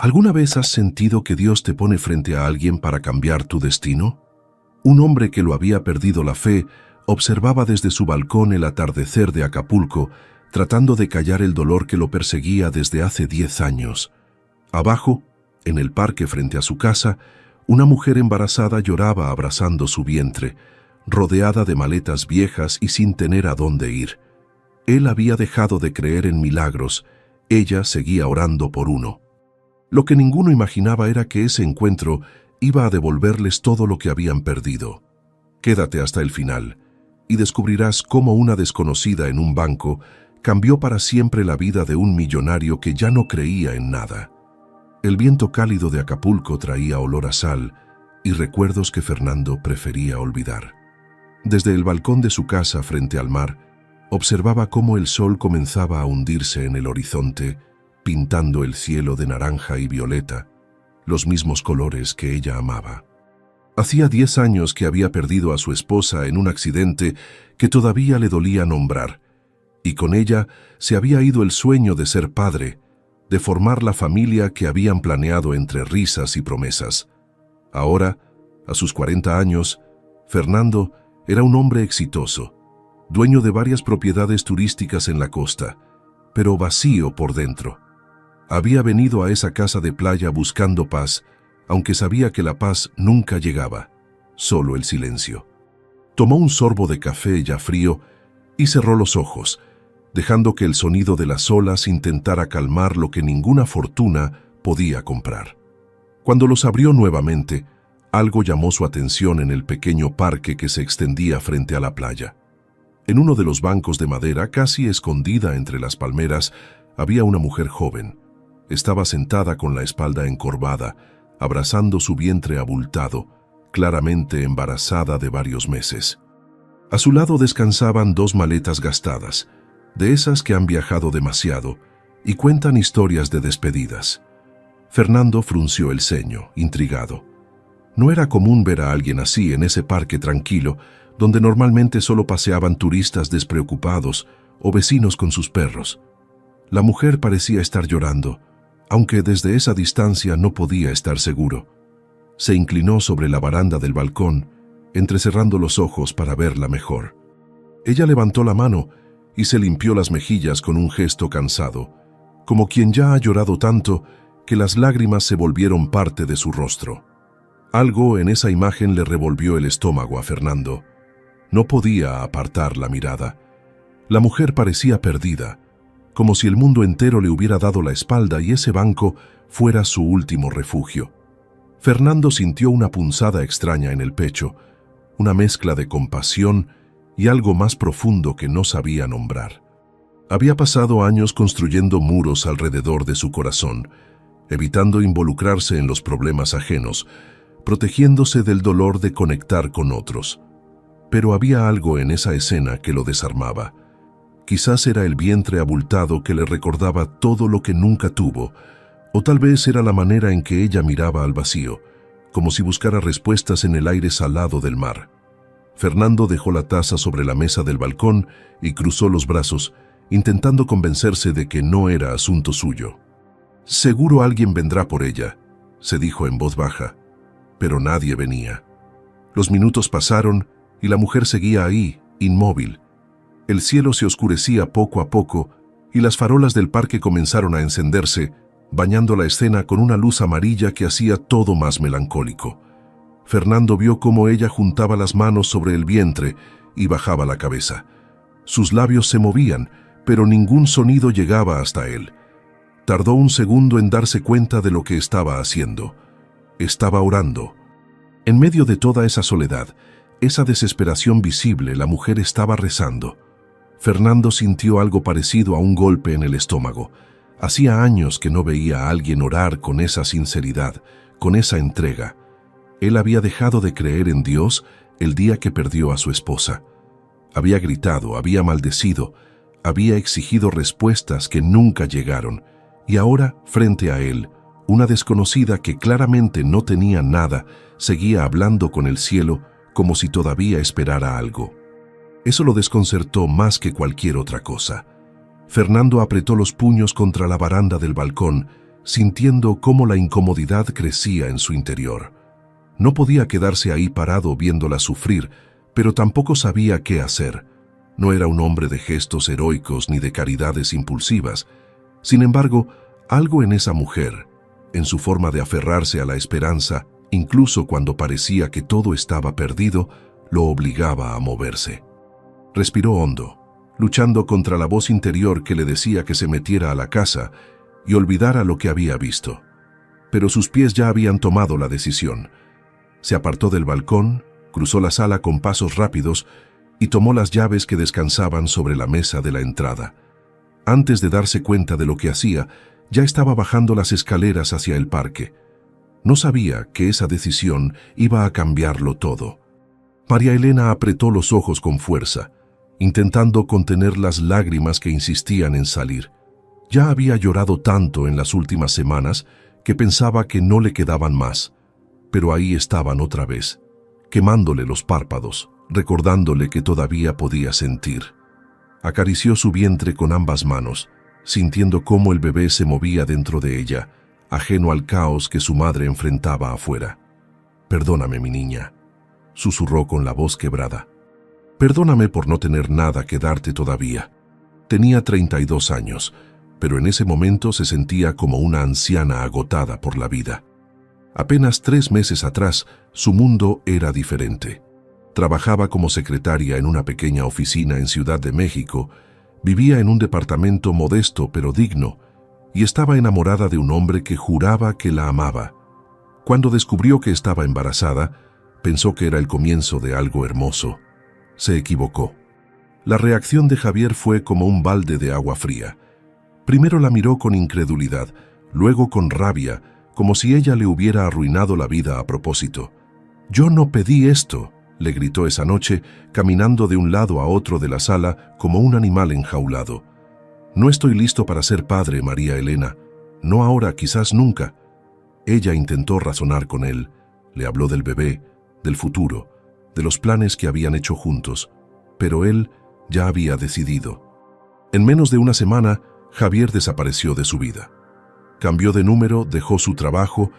¿Alguna vez has sentido que Dios te pone frente a alguien para cambiar tu destino? Un hombre que lo había perdido la fe observaba desde su balcón el atardecer de Acapulco, tratando de callar el dolor que lo perseguía desde hace 10 años. Abajo, en el parque frente a su casa, una mujer embarazada lloraba abrazando su vientre, rodeada de maletas viejas y sin tener a dónde ir. Él había dejado de creer en milagros, ella seguía orando por uno. Lo que ninguno imaginaba era que ese encuentro iba a devolverles todo lo que habían perdido. Quédate hasta el final y descubrirás cómo una desconocida en un banco cambió para siempre la vida de un millonario que ya no creía en nada. El viento cálido de Acapulco traía olor a sal y recuerdos que Fernando prefería olvidar. Desde el balcón de su casa frente al mar, observaba cómo el sol comenzaba a hundirse en el horizonte, pintando el cielo de naranja y violeta, los mismos colores que ella amaba. Hacía 10 años que había perdido a su esposa en un accidente que todavía le dolía nombrar, y con ella se había ido el sueño de ser padre, de formar la familia que habían planeado entre risas y promesas. Ahora, a sus 40 años, Fernando era un hombre exitoso, dueño de varias propiedades turísticas en la costa, pero vacío por dentro. Había venido a esa casa de playa buscando paz, aunque sabía que la paz nunca llegaba, solo el silencio. Tomó un sorbo de café ya frío y cerró los ojos, dejando que el sonido de las olas intentara calmar lo que ninguna fortuna podía comprar. Cuando los abrió nuevamente, algo llamó su atención en el pequeño parque que se extendía frente a la playa. En uno de los bancos de madera, casi escondida entre las palmeras, había una mujer joven. Estaba sentada con la espalda encorvada, abrazando su vientre abultado, claramente embarazada de varios meses. A su lado descansaban 2 maletas gastadas, de esas que han viajado demasiado y cuentan historias de despedidas. Fernando frunció el ceño, intrigado. No era común ver a alguien así en ese parque tranquilo, donde normalmente solo paseaban turistas despreocupados o vecinos con sus perros. La mujer parecía estar llorando, aunque desde esa distancia no podía estar seguro. Se inclinó sobre la baranda del balcón, entrecerrando los ojos para verla mejor. Ella levantó la mano y se limpió las mejillas con un gesto cansado, como quien ya ha llorado tanto que las lágrimas se volvieron parte de su rostro. Algo en esa imagen le revolvió el estómago a Fernando. No podía apartar la mirada. La mujer parecía perdida, como si el mundo entero le hubiera dado la espalda y ese banco fuera su último refugio. Fernando sintió una punzada extraña en el pecho, una mezcla de compasión y algo más profundo que no sabía nombrar. Había pasado años construyendo muros alrededor de su corazón, evitando involucrarse en los problemas ajenos, protegiéndose del dolor de conectar con otros. Pero había algo en esa escena que lo desarmaba. Quizás era el vientre abultado que le recordaba todo lo que nunca tuvo, o tal vez era la manera en que ella miraba al vacío, como si buscara respuestas en el aire salado del mar. Fernando dejó la taza sobre la mesa del balcón y cruzó los brazos, intentando convencerse de que no era asunto suyo. «Seguro alguien vendrá por ella», se dijo en voz baja, pero nadie venía. Los minutos pasaron y la mujer seguía ahí, inmóvil. El cielo se oscurecía poco a poco y las farolas del parque comenzaron a encenderse, bañando la escena con una luz amarilla que hacía todo más melancólico. Fernando vio cómo ella juntaba las manos sobre el vientre y bajaba la cabeza. Sus labios se movían, pero ningún sonido llegaba hasta él. Tardó un segundo en darse cuenta de lo que estaba haciendo. Estaba orando. En medio de toda esa soledad, esa desesperación visible, la mujer estaba rezando. Fernando sintió algo parecido a un golpe en el estómago. Hacía años que no veía a alguien orar con esa sinceridad, con esa entrega. Él había dejado de creer en Dios el día que perdió a su esposa. Había gritado, había maldecido, había exigido respuestas que nunca llegaron, y ahora, frente a él, una desconocida que claramente no tenía nada, seguía hablando con el cielo como si todavía esperara algo. Eso lo desconcertó más que cualquier otra cosa. Fernando apretó los puños contra la baranda del balcón, sintiendo cómo la incomodidad crecía en su interior. No podía quedarse ahí parado viéndola sufrir, pero tampoco sabía qué hacer. No era un hombre de gestos heroicos ni de caridades impulsivas. Sin embargo, algo en esa mujer, en su forma de aferrarse a la esperanza, incluso cuando parecía que todo estaba perdido, lo obligaba a moverse. Respiró hondo, luchando contra la voz interior que le decía que se metiera a la casa y olvidara lo que había visto. Pero sus pies ya habían tomado la decisión. Se apartó del balcón, cruzó la sala con pasos rápidos y tomó las llaves que descansaban sobre la mesa de la entrada. Antes de darse cuenta de lo que hacía, ya estaba bajando las escaleras hacia el parque. No sabía que esa decisión iba a cambiarlo todo. María Elena apretó los ojos con fuerza, intentando contener las lágrimas que insistían en salir. Ya había llorado tanto en las últimas semanas que pensaba que no le quedaban más, pero ahí estaban otra vez, quemándole los párpados, recordándole que todavía podía sentir. Acarició su vientre con ambas manos, sintiendo cómo el bebé se movía dentro de ella, ajeno al caos que su madre enfrentaba afuera. «Perdóname, mi niña», susurró con la voz quebrada. «Perdóname por no tener nada que darte todavía». Tenía 32 años, pero en ese momento se sentía como una anciana agotada por la vida. Apenas 3 meses atrás, su mundo era diferente. Trabajaba como secretaria en una pequeña oficina en Ciudad de México, vivía en un departamento modesto pero digno, y estaba enamorada de un hombre que juraba que la amaba. Cuando descubrió que estaba embarazada, pensó que era el comienzo de algo hermoso. Se equivocó. La reacción de Javier fue como un balde de agua fría. Primero la miró con incredulidad, luego con rabia, como si ella le hubiera arruinado la vida a propósito. «Yo no pedí esto», le gritó esa noche, caminando de un lado a otro de la sala como un animal enjaulado. «No estoy listo para ser padre, María Elena. No ahora, quizás nunca». Ella intentó razonar con él. Le habló del bebé, del futuro, de los planes que habían hecho juntos, pero él ya había decidido. En menos de una semana, Javier desapareció de su vida. Cambió de número, dejó su trabajo,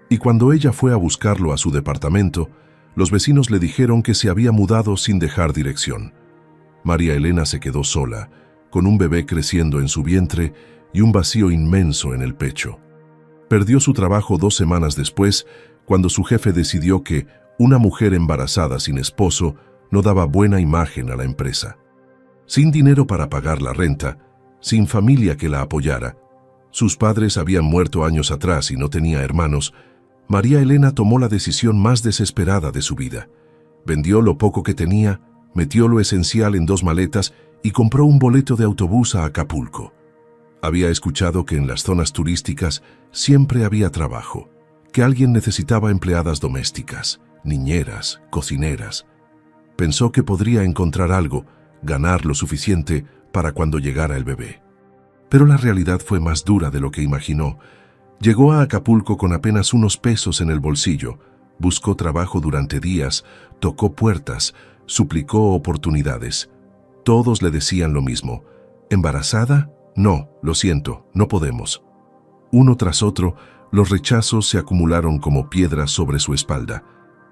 y cuando ella fue a buscarlo a su departamento, los vecinos le dijeron que se había mudado sin dejar dirección. María Elena se quedó sola, con un bebé creciendo en su vientre y un vacío inmenso en el pecho. Perdió su trabajo 2 semanas después, cuando su jefe decidió que una mujer embarazada sin esposo no daba buena imagen a la empresa. Sin dinero para pagar la renta, sin familia que la apoyara, sus padres habían muerto años atrás y no tenía hermanos, María Elena tomó la decisión más desesperada de su vida. Vendió lo poco que tenía, metió lo esencial en 2 maletas y compró un boleto de autobús a Acapulco. Había escuchado que en las zonas turísticas siempre había trabajo, que alguien necesitaba empleadas domésticas, niñeras, cocineras. Pensó que podría encontrar algo, ganar lo suficiente para cuando llegara el bebé. Pero la realidad fue más dura de lo que imaginó. Llegó a Acapulco con apenas unos pesos en el bolsillo, buscó trabajo durante días, tocó puertas, suplicó oportunidades. Todos le decían lo mismo. ¿Embarazada? No, lo siento, no podemos. Uno tras otro, los rechazos se acumularon como piedras sobre su espalda,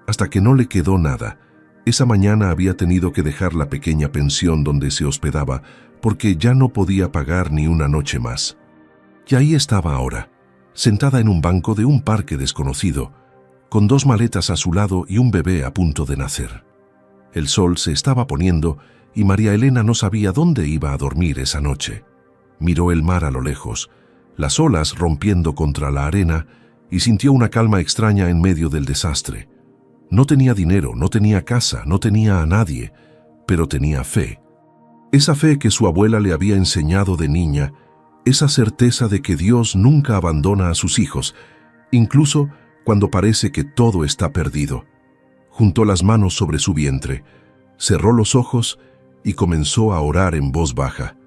hasta que no le quedó nada. Esa mañana había tenido que dejar la pequeña pensión donde se hospedaba, porque ya no podía pagar ni una noche más. Y ahí estaba ahora, sentada en un banco de un parque desconocido, con 2 maletas a su lado y un bebé a punto de nacer. El sol se estaba poniendo y María Elena no sabía dónde iba a dormir esa noche. Miró el mar a lo lejos, las olas rompiendo contra la arena, y sintió una calma extraña en medio del desastre. No tenía dinero, no tenía casa, no tenía a nadie, pero tenía fe. Esa fe que su abuela le había enseñado de niña, esa certeza de que Dios nunca abandona a sus hijos, incluso cuando parece que todo está perdido. Juntó las manos sobre su vientre, cerró los ojos y comenzó a orar en voz baja.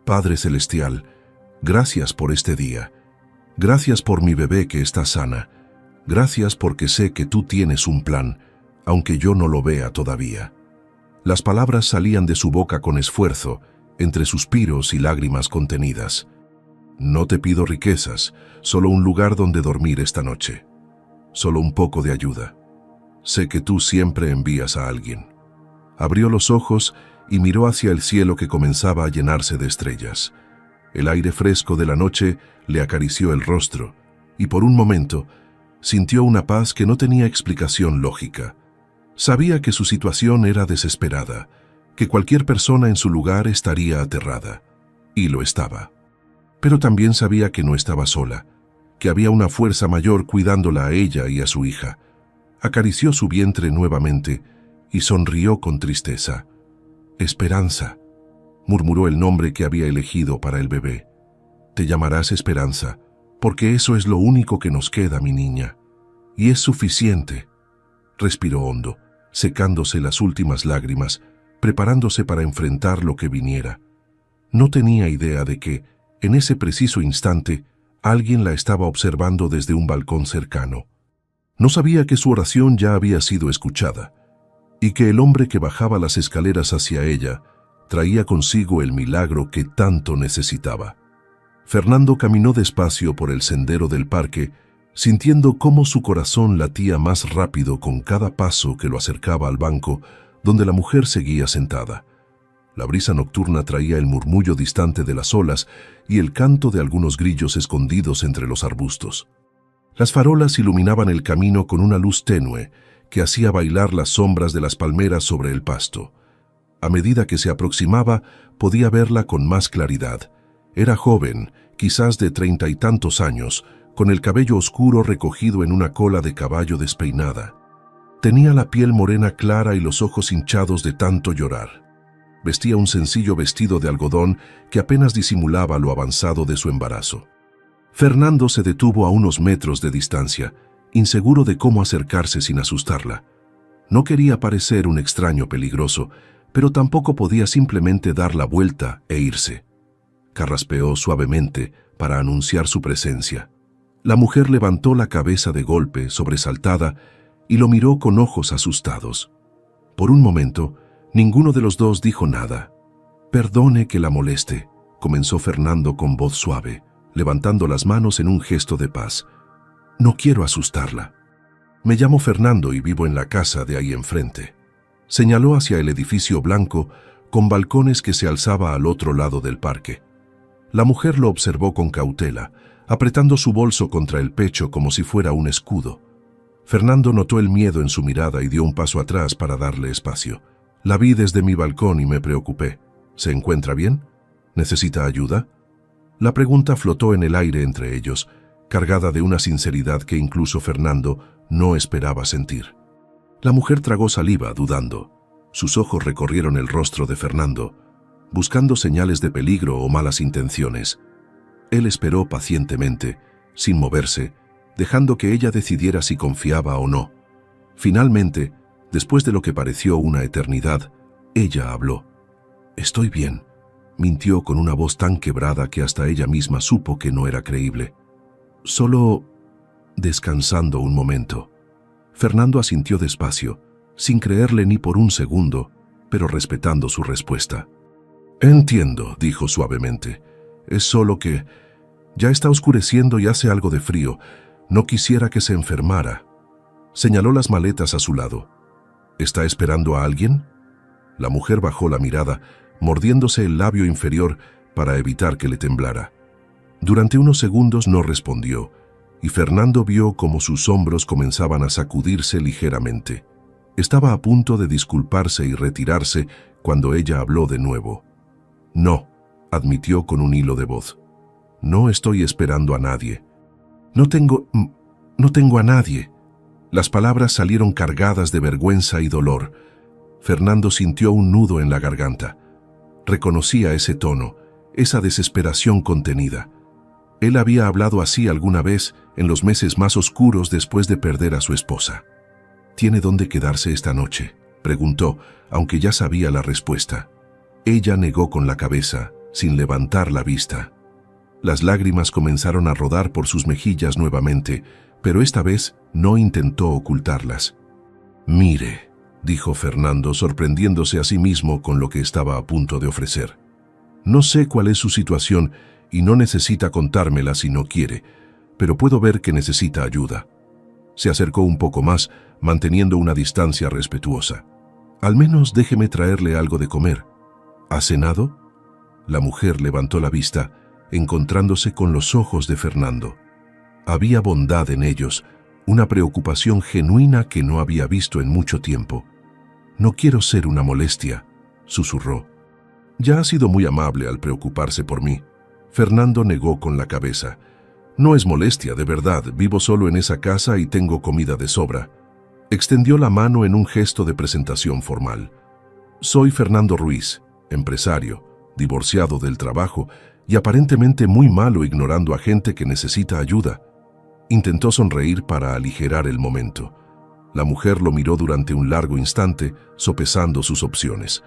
Padre Celestial, gracias por este día. Gracias por mi bebé que está sana. Gracias porque sé que tú tienes un plan, aunque yo no lo vea todavía. Las palabras salían de su boca con esfuerzo, entre suspiros y lágrimas contenidas. No te pido riquezas, solo un lugar donde dormir esta noche. Solo un poco de ayuda. Sé que tú siempre envías a alguien. Abrió los ojos y miró hacia el cielo que comenzaba a llenarse de estrellas. El aire fresco de la noche le acarició el rostro, y por un momento sintió una paz que no tenía explicación lógica. Sabía que su situación era desesperada, que cualquier persona en su lugar estaría aterrada, y lo estaba. Pero también sabía que no estaba sola, que había una fuerza mayor cuidándola a ella y a su hija. Acarició su vientre nuevamente y sonrió con tristeza. Esperanza, murmuró el nombre que había elegido para el bebé. Te llamarás Esperanza, porque eso es lo único que nos queda, mi niña. Y es suficiente. Respiró hondo, secándose las últimas lágrimas, preparándose para enfrentar lo que viniera. No tenía idea de que, en ese preciso instante, alguien la estaba observando desde un balcón cercano. No sabía que su oración ya había sido escuchada, y que el hombre que bajaba las escaleras hacia ella traía consigo el milagro que tanto necesitaba. Fernando caminó despacio por el sendero del parque, sintiendo cómo su corazón latía más rápido con cada paso que lo acercaba al banco donde la mujer seguía sentada. La brisa nocturna traía el murmullo distante de las olas y el canto de algunos grillos escondidos entre los arbustos. Las farolas iluminaban el camino con una luz tenue que hacía bailar las sombras de las palmeras sobre el pasto. A medida que se aproximaba, podía verla con más claridad. Era joven, quizás de 30 y tantos años, con el cabello oscuro recogido en una cola de caballo despeinada. Tenía la piel morena clara y los ojos hinchados de tanto llorar. Vestía un sencillo vestido de algodón que apenas disimulaba lo avanzado de su embarazo. Fernando se detuvo a unos metros de distancia, inseguro de cómo acercarse sin asustarla. No quería parecer un extraño peligroso, pero tampoco podía simplemente dar la vuelta e irse. Carraspeó suavemente para anunciar su presencia. La mujer levantó la cabeza de golpe, sobresaltada, y lo miró con ojos asustados. Por un momento, ninguno de los dos dijo nada. «Perdone que la moleste», comenzó Fernando con voz suave, levantando las manos en un gesto de paz. «No quiero asustarla. Me llamo Fernando y vivo en la casa de ahí enfrente». Señaló hacia el edificio blanco con balcones que se alzaba al otro lado del parque. La mujer lo observó con cautela, apretando su bolso contra el pecho como si fuera un escudo. Fernando notó el miedo en su mirada y dio un paso atrás para darle espacio. «La vi desde mi balcón y me preocupé. ¿Se encuentra bien? ¿Necesita ayuda?» La pregunta flotó en el aire entre ellos, cargada de una sinceridad que incluso Fernando no esperaba sentir. La mujer tragó saliva, dudando. Sus ojos recorrieron el rostro de Fernando, buscando señales de peligro o malas intenciones. Él esperó pacientemente, sin moverse, dejando que ella decidiera si confiaba o no. Finalmente, después de lo que pareció una eternidad, ella habló. «Estoy bien», mintió con una voz tan quebrada que hasta ella misma supo que no era creíble. «Solo descansando un momento». Fernando asintió despacio, sin creerle ni por un segundo, pero respetando su respuesta. «Entiendo», dijo suavemente. «Es solo que ya está oscureciendo y hace algo de frío. No quisiera que se enfermara». Señaló las maletas a su lado. «¿Está esperando a alguien?» La mujer bajó la mirada, mordiéndose el labio inferior para evitar que le temblara. Durante unos segundos no respondió, y Fernando vio cómo sus hombros comenzaban a sacudirse ligeramente. Estaba a punto de disculparse y retirarse cuando ella habló de nuevo. «No», admitió con un hilo de voz. «No estoy esperando a nadie. No tengo a nadie». Las palabras salieron cargadas de vergüenza y dolor. Fernando sintió un nudo en la garganta. Reconocía ese tono, esa desesperación contenida. Él había hablado así alguna vez en los meses más oscuros después de perder a su esposa. «¿Tiene dónde quedarse esta noche?», preguntó, aunque ya sabía la respuesta. Ella negó con la cabeza, sin levantar la vista. Las lágrimas comenzaron a rodar por sus mejillas nuevamente, pero esta vez no intentó ocultarlas. «Mire», dijo Fernando, sorprendiéndose a sí mismo con lo que estaba a punto de ofrecer. «No sé cuál es su situación y no necesita contármela si no quiere, pero puedo ver que necesita ayuda. Se acercó un poco más, manteniendo una distancia respetuosa. Al menos déjeme traerle algo de comer. ¿Ha cenado? La mujer levantó la vista, encontrándose con los ojos de Fernando. Había bondad en ellos, una preocupación genuina que no había visto en mucho tiempo. «No quiero ser una molestia», susurró. «Ya ha sido muy amable al preocuparse por mí». Fernando negó con la cabeza. «No es molestia, de verdad, vivo solo en esa casa y tengo comida de sobra». Extendió la mano en un gesto de presentación formal. «Soy Fernando Ruiz, empresario, divorciado del trabajo y aparentemente muy malo ignorando a gente que necesita ayuda». Intentó sonreír para aligerar el momento. La mujer lo miró durante un largo instante, sopesando sus opciones.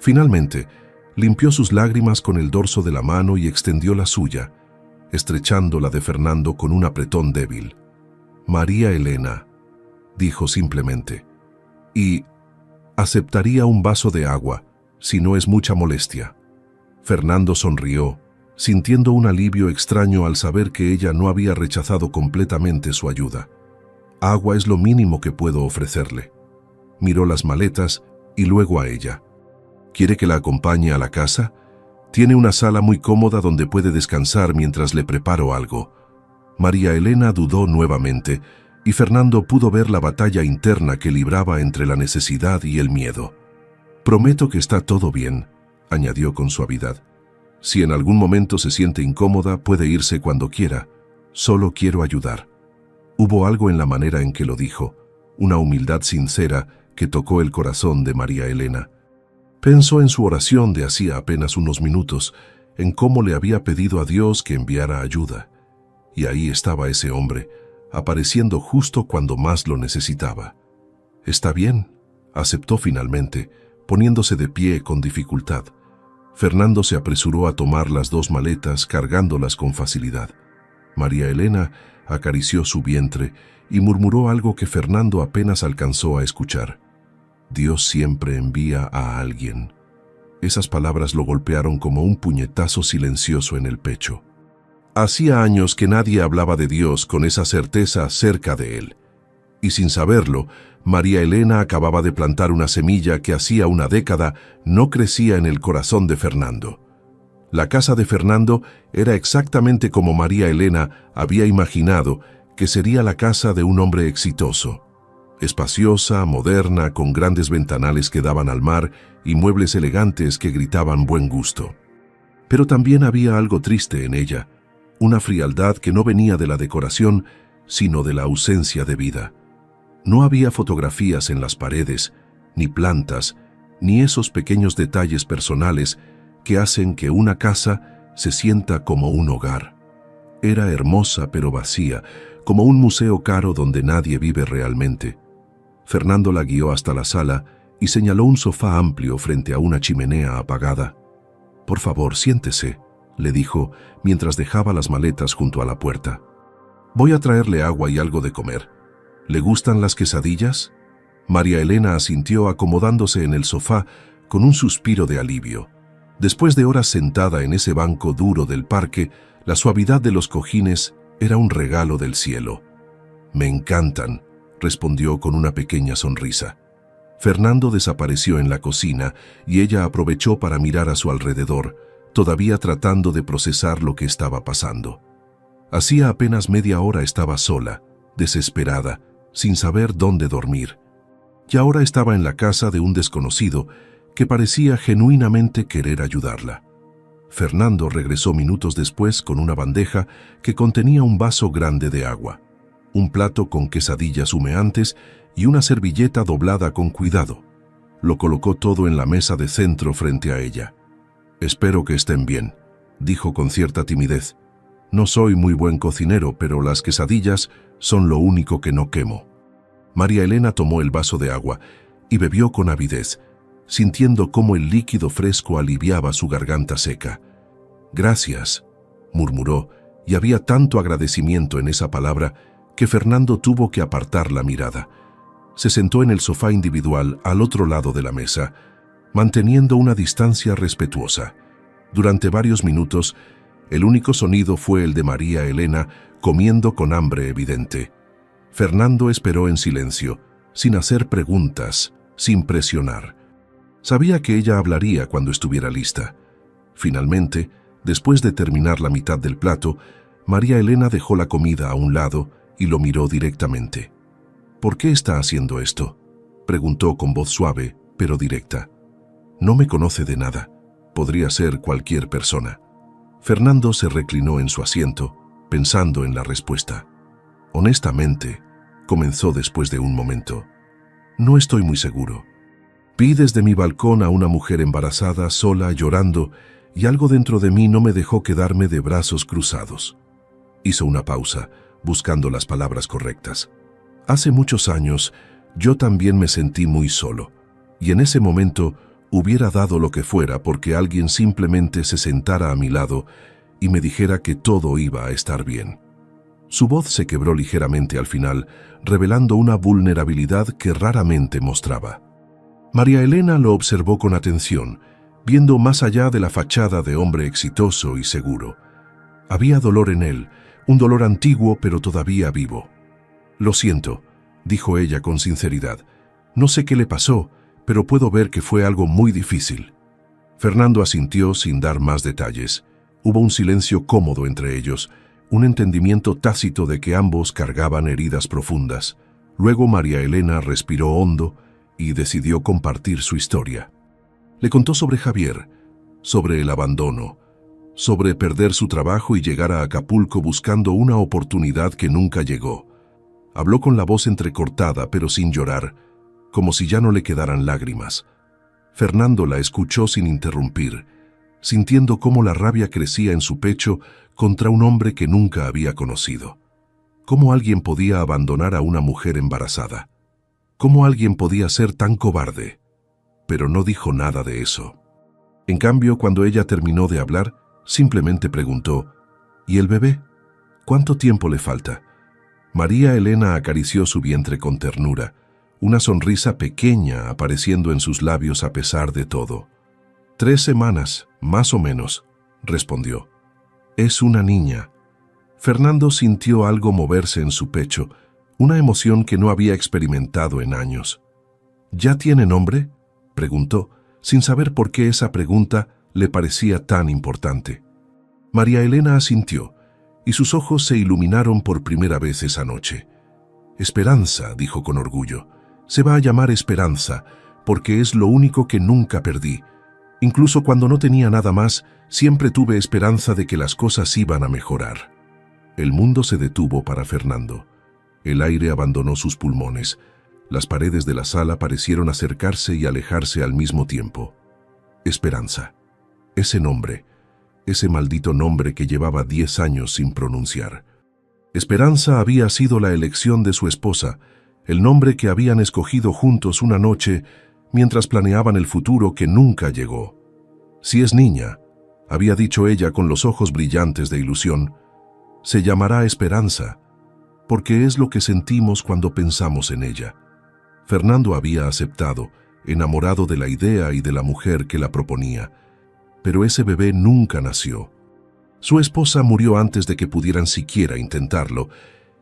Finalmente, limpió sus lágrimas con el dorso de la mano y extendió la suya, estrechando la de Fernando con un apretón débil. «María Elena», dijo simplemente, «y aceptaría un vaso de agua, si no es mucha molestia». Fernando sonrió, sintiendo un alivio extraño al saber que ella no había rechazado completamente su ayuda. «Agua es lo mínimo que puedo ofrecerle». Miró las maletas y luego a ella. «¿Quiere que la acompañe a la casa? Tiene una sala muy cómoda donde puede descansar mientras le preparo algo». María Elena dudó nuevamente, y Fernando pudo ver la batalla interna que libraba entre la necesidad y el miedo. «Prometo que está todo bien», añadió con suavidad. «Si en algún momento se siente incómoda, puede irse cuando quiera. Solo quiero ayudar». Hubo algo en la manera en que lo dijo, una humildad sincera que tocó el corazón de María Elena. Pensó en su oración de hacía apenas unos minutos, en cómo le había pedido a Dios que enviara ayuda. Y ahí estaba ese hombre, apareciendo justo cuando más lo necesitaba. «Está bien», aceptó finalmente, poniéndose de pie con dificultad. Fernando se apresuró a tomar las dos maletas, cargándolas con facilidad. María Elena acarició su vientre y murmuró algo que Fernando apenas alcanzó a escuchar. «Dios siempre envía a alguien». Esas palabras lo golpearon como un puñetazo silencioso en el pecho. Hacía años que nadie hablaba de Dios con esa certeza cerca de él. Y sin saberlo, María Elena acababa de plantar una semilla que hacía una década no crecía en el corazón de Fernando. La casa de Fernando era exactamente como María Elena había imaginado que sería la casa de un hombre exitoso. Espaciosa, moderna, con grandes ventanales que daban al mar y muebles elegantes que gritaban buen gusto. Pero también había algo triste en ella, una frialdad que no venía de la decoración, sino de la ausencia de vida. No había fotografías en las paredes, ni plantas, ni esos pequeños detalles personales que hacen que una casa se sienta como un hogar. Era hermosa pero vacía, como un museo caro donde nadie vive realmente. Fernando la guió hasta la sala y señaló un sofá amplio frente a una chimenea apagada. «Por favor, siéntese», le dijo mientras dejaba las maletas junto a la puerta. «Voy a traerle agua y algo de comer. ¿Le gustan las quesadillas?». María Elena asintió acomodándose en el sofá con un suspiro de alivio. Después de horas sentada en ese banco duro del parque, la suavidad de los cojines era un regalo del cielo. «Me encantan», respondió con una pequeña sonrisa. Fernando desapareció en la cocina y ella aprovechó para mirar a su alrededor, todavía tratando de procesar lo que estaba pasando. Hacía apenas media hora estaba sola, desesperada, sin saber dónde dormir. Y ahora estaba en la casa de un desconocido que parecía genuinamente querer ayudarla. Fernando regresó minutos después con una bandeja que contenía un vaso grande de agua, un plato con quesadillas humeantes y una servilleta doblada con cuidado. Lo colocó todo en la mesa de centro frente a ella. «Espero que estén bien», dijo con cierta timidez. «No soy muy buen cocinero, pero las quesadillas son lo único que no quemo». María Elena tomó el vaso de agua y bebió con avidez, sintiendo cómo el líquido fresco aliviaba su garganta seca. «Gracias», murmuró, y había tanto agradecimiento en esa palabra que Fernando tuvo que apartar la mirada. Se sentó en el sofá individual al otro lado de la mesa, manteniendo una distancia respetuosa. Durante varios minutos, El único sonido fue el de María Elena comiendo con hambre evidente. Fernando esperó en silencio, sin hacer preguntas, sin presionar. Sabía que ella hablaría cuando estuviera lista. Finalmente, después de terminar la mitad del plato, María Elena dejó la comida a un lado y lo miró directamente. «¿Por qué está haciendo esto?», preguntó con voz suave, pero directa. «No me conoce de nada. Podría ser cualquier persona». Fernando se reclinó en su asiento, pensando en la respuesta. «Honestamente», comenzó después de un momento, «no estoy muy seguro. Vi desde mi balcón a una mujer embarazada, sola, llorando, y algo dentro de mí no me dejó quedarme de brazos cruzados». Hizo una pausa, buscando las palabras correctas. «Hace muchos años, yo también me sentí muy solo, y en ese momento hubiera dado lo que fuera porque alguien simplemente se sentara a mi lado y me dijera que todo iba a estar bien». Su voz se quebró ligeramente al final, revelando una vulnerabilidad que raramente mostraba. María Elena lo observó con atención, viendo más allá de la fachada de hombre exitoso y seguro. Había dolor en él, un dolor antiguo pero todavía vivo. «Lo siento», dijo ella con sinceridad. «No sé qué le pasó, pero puedo ver que fue algo muy difícil». Fernando asintió sin dar más detalles. Hubo un silencio cómodo entre ellos, un entendimiento tácito de que ambos cargaban heridas profundas. Luego María Elena respiró hondo y decidió compartir su historia. Le contó sobre Javier, sobre el abandono, sobre perder su trabajo y llegar a Acapulco buscando una oportunidad que nunca llegó. Habló con la voz entrecortada pero sin llorar, como si ya no le quedaran lágrimas. Fernando la escuchó sin interrumpir, sintiendo cómo la rabia crecía en su pecho contra un hombre que nunca había conocido. ¿Cómo alguien podía abandonar a una mujer embarazada? ¿Cómo alguien podía ser tan cobarde? Pero no dijo nada de eso. En cambio, cuando ella terminó de hablar, simplemente preguntó: «¿Y el bebé? ¿Cuánto tiempo le falta?». María Elena acarició su vientre con ternura, una sonrisa pequeña apareciendo en sus labios a pesar de todo. «3 semanas, más o menos», respondió. «Es una niña». Fernando sintió algo moverse en su pecho, una emoción que no había experimentado en años. «¿Ya tiene nombre?», preguntó, sin saber por qué esa pregunta le parecía tan importante. María Elena asintió, y sus ojos se iluminaron por primera vez esa noche. «Esperanza», dijo con orgullo. «Se va a llamar Esperanza, porque es lo único que nunca perdí. Incluso cuando no tenía nada más, siempre tuve esperanza de que las cosas iban a mejorar». El mundo se detuvo para Fernando. El aire abandonó sus pulmones. Las paredes de la sala parecieron acercarse y alejarse al mismo tiempo. Esperanza. Ese nombre, ese maldito nombre que llevaba 10 años sin pronunciar. Esperanza había sido la elección de su esposa, el nombre que habían escogido juntos una noche mientras planeaban el futuro que nunca llegó. «Si es niña», había dicho ella con los ojos brillantes de ilusión, «se llamará Esperanza, porque es lo que sentimos cuando pensamos en ella». Fernando había aceptado, enamorado de la idea y de la mujer que la proponía, pero ese bebé nunca nació. Su esposa murió antes de que pudieran siquiera intentarlo,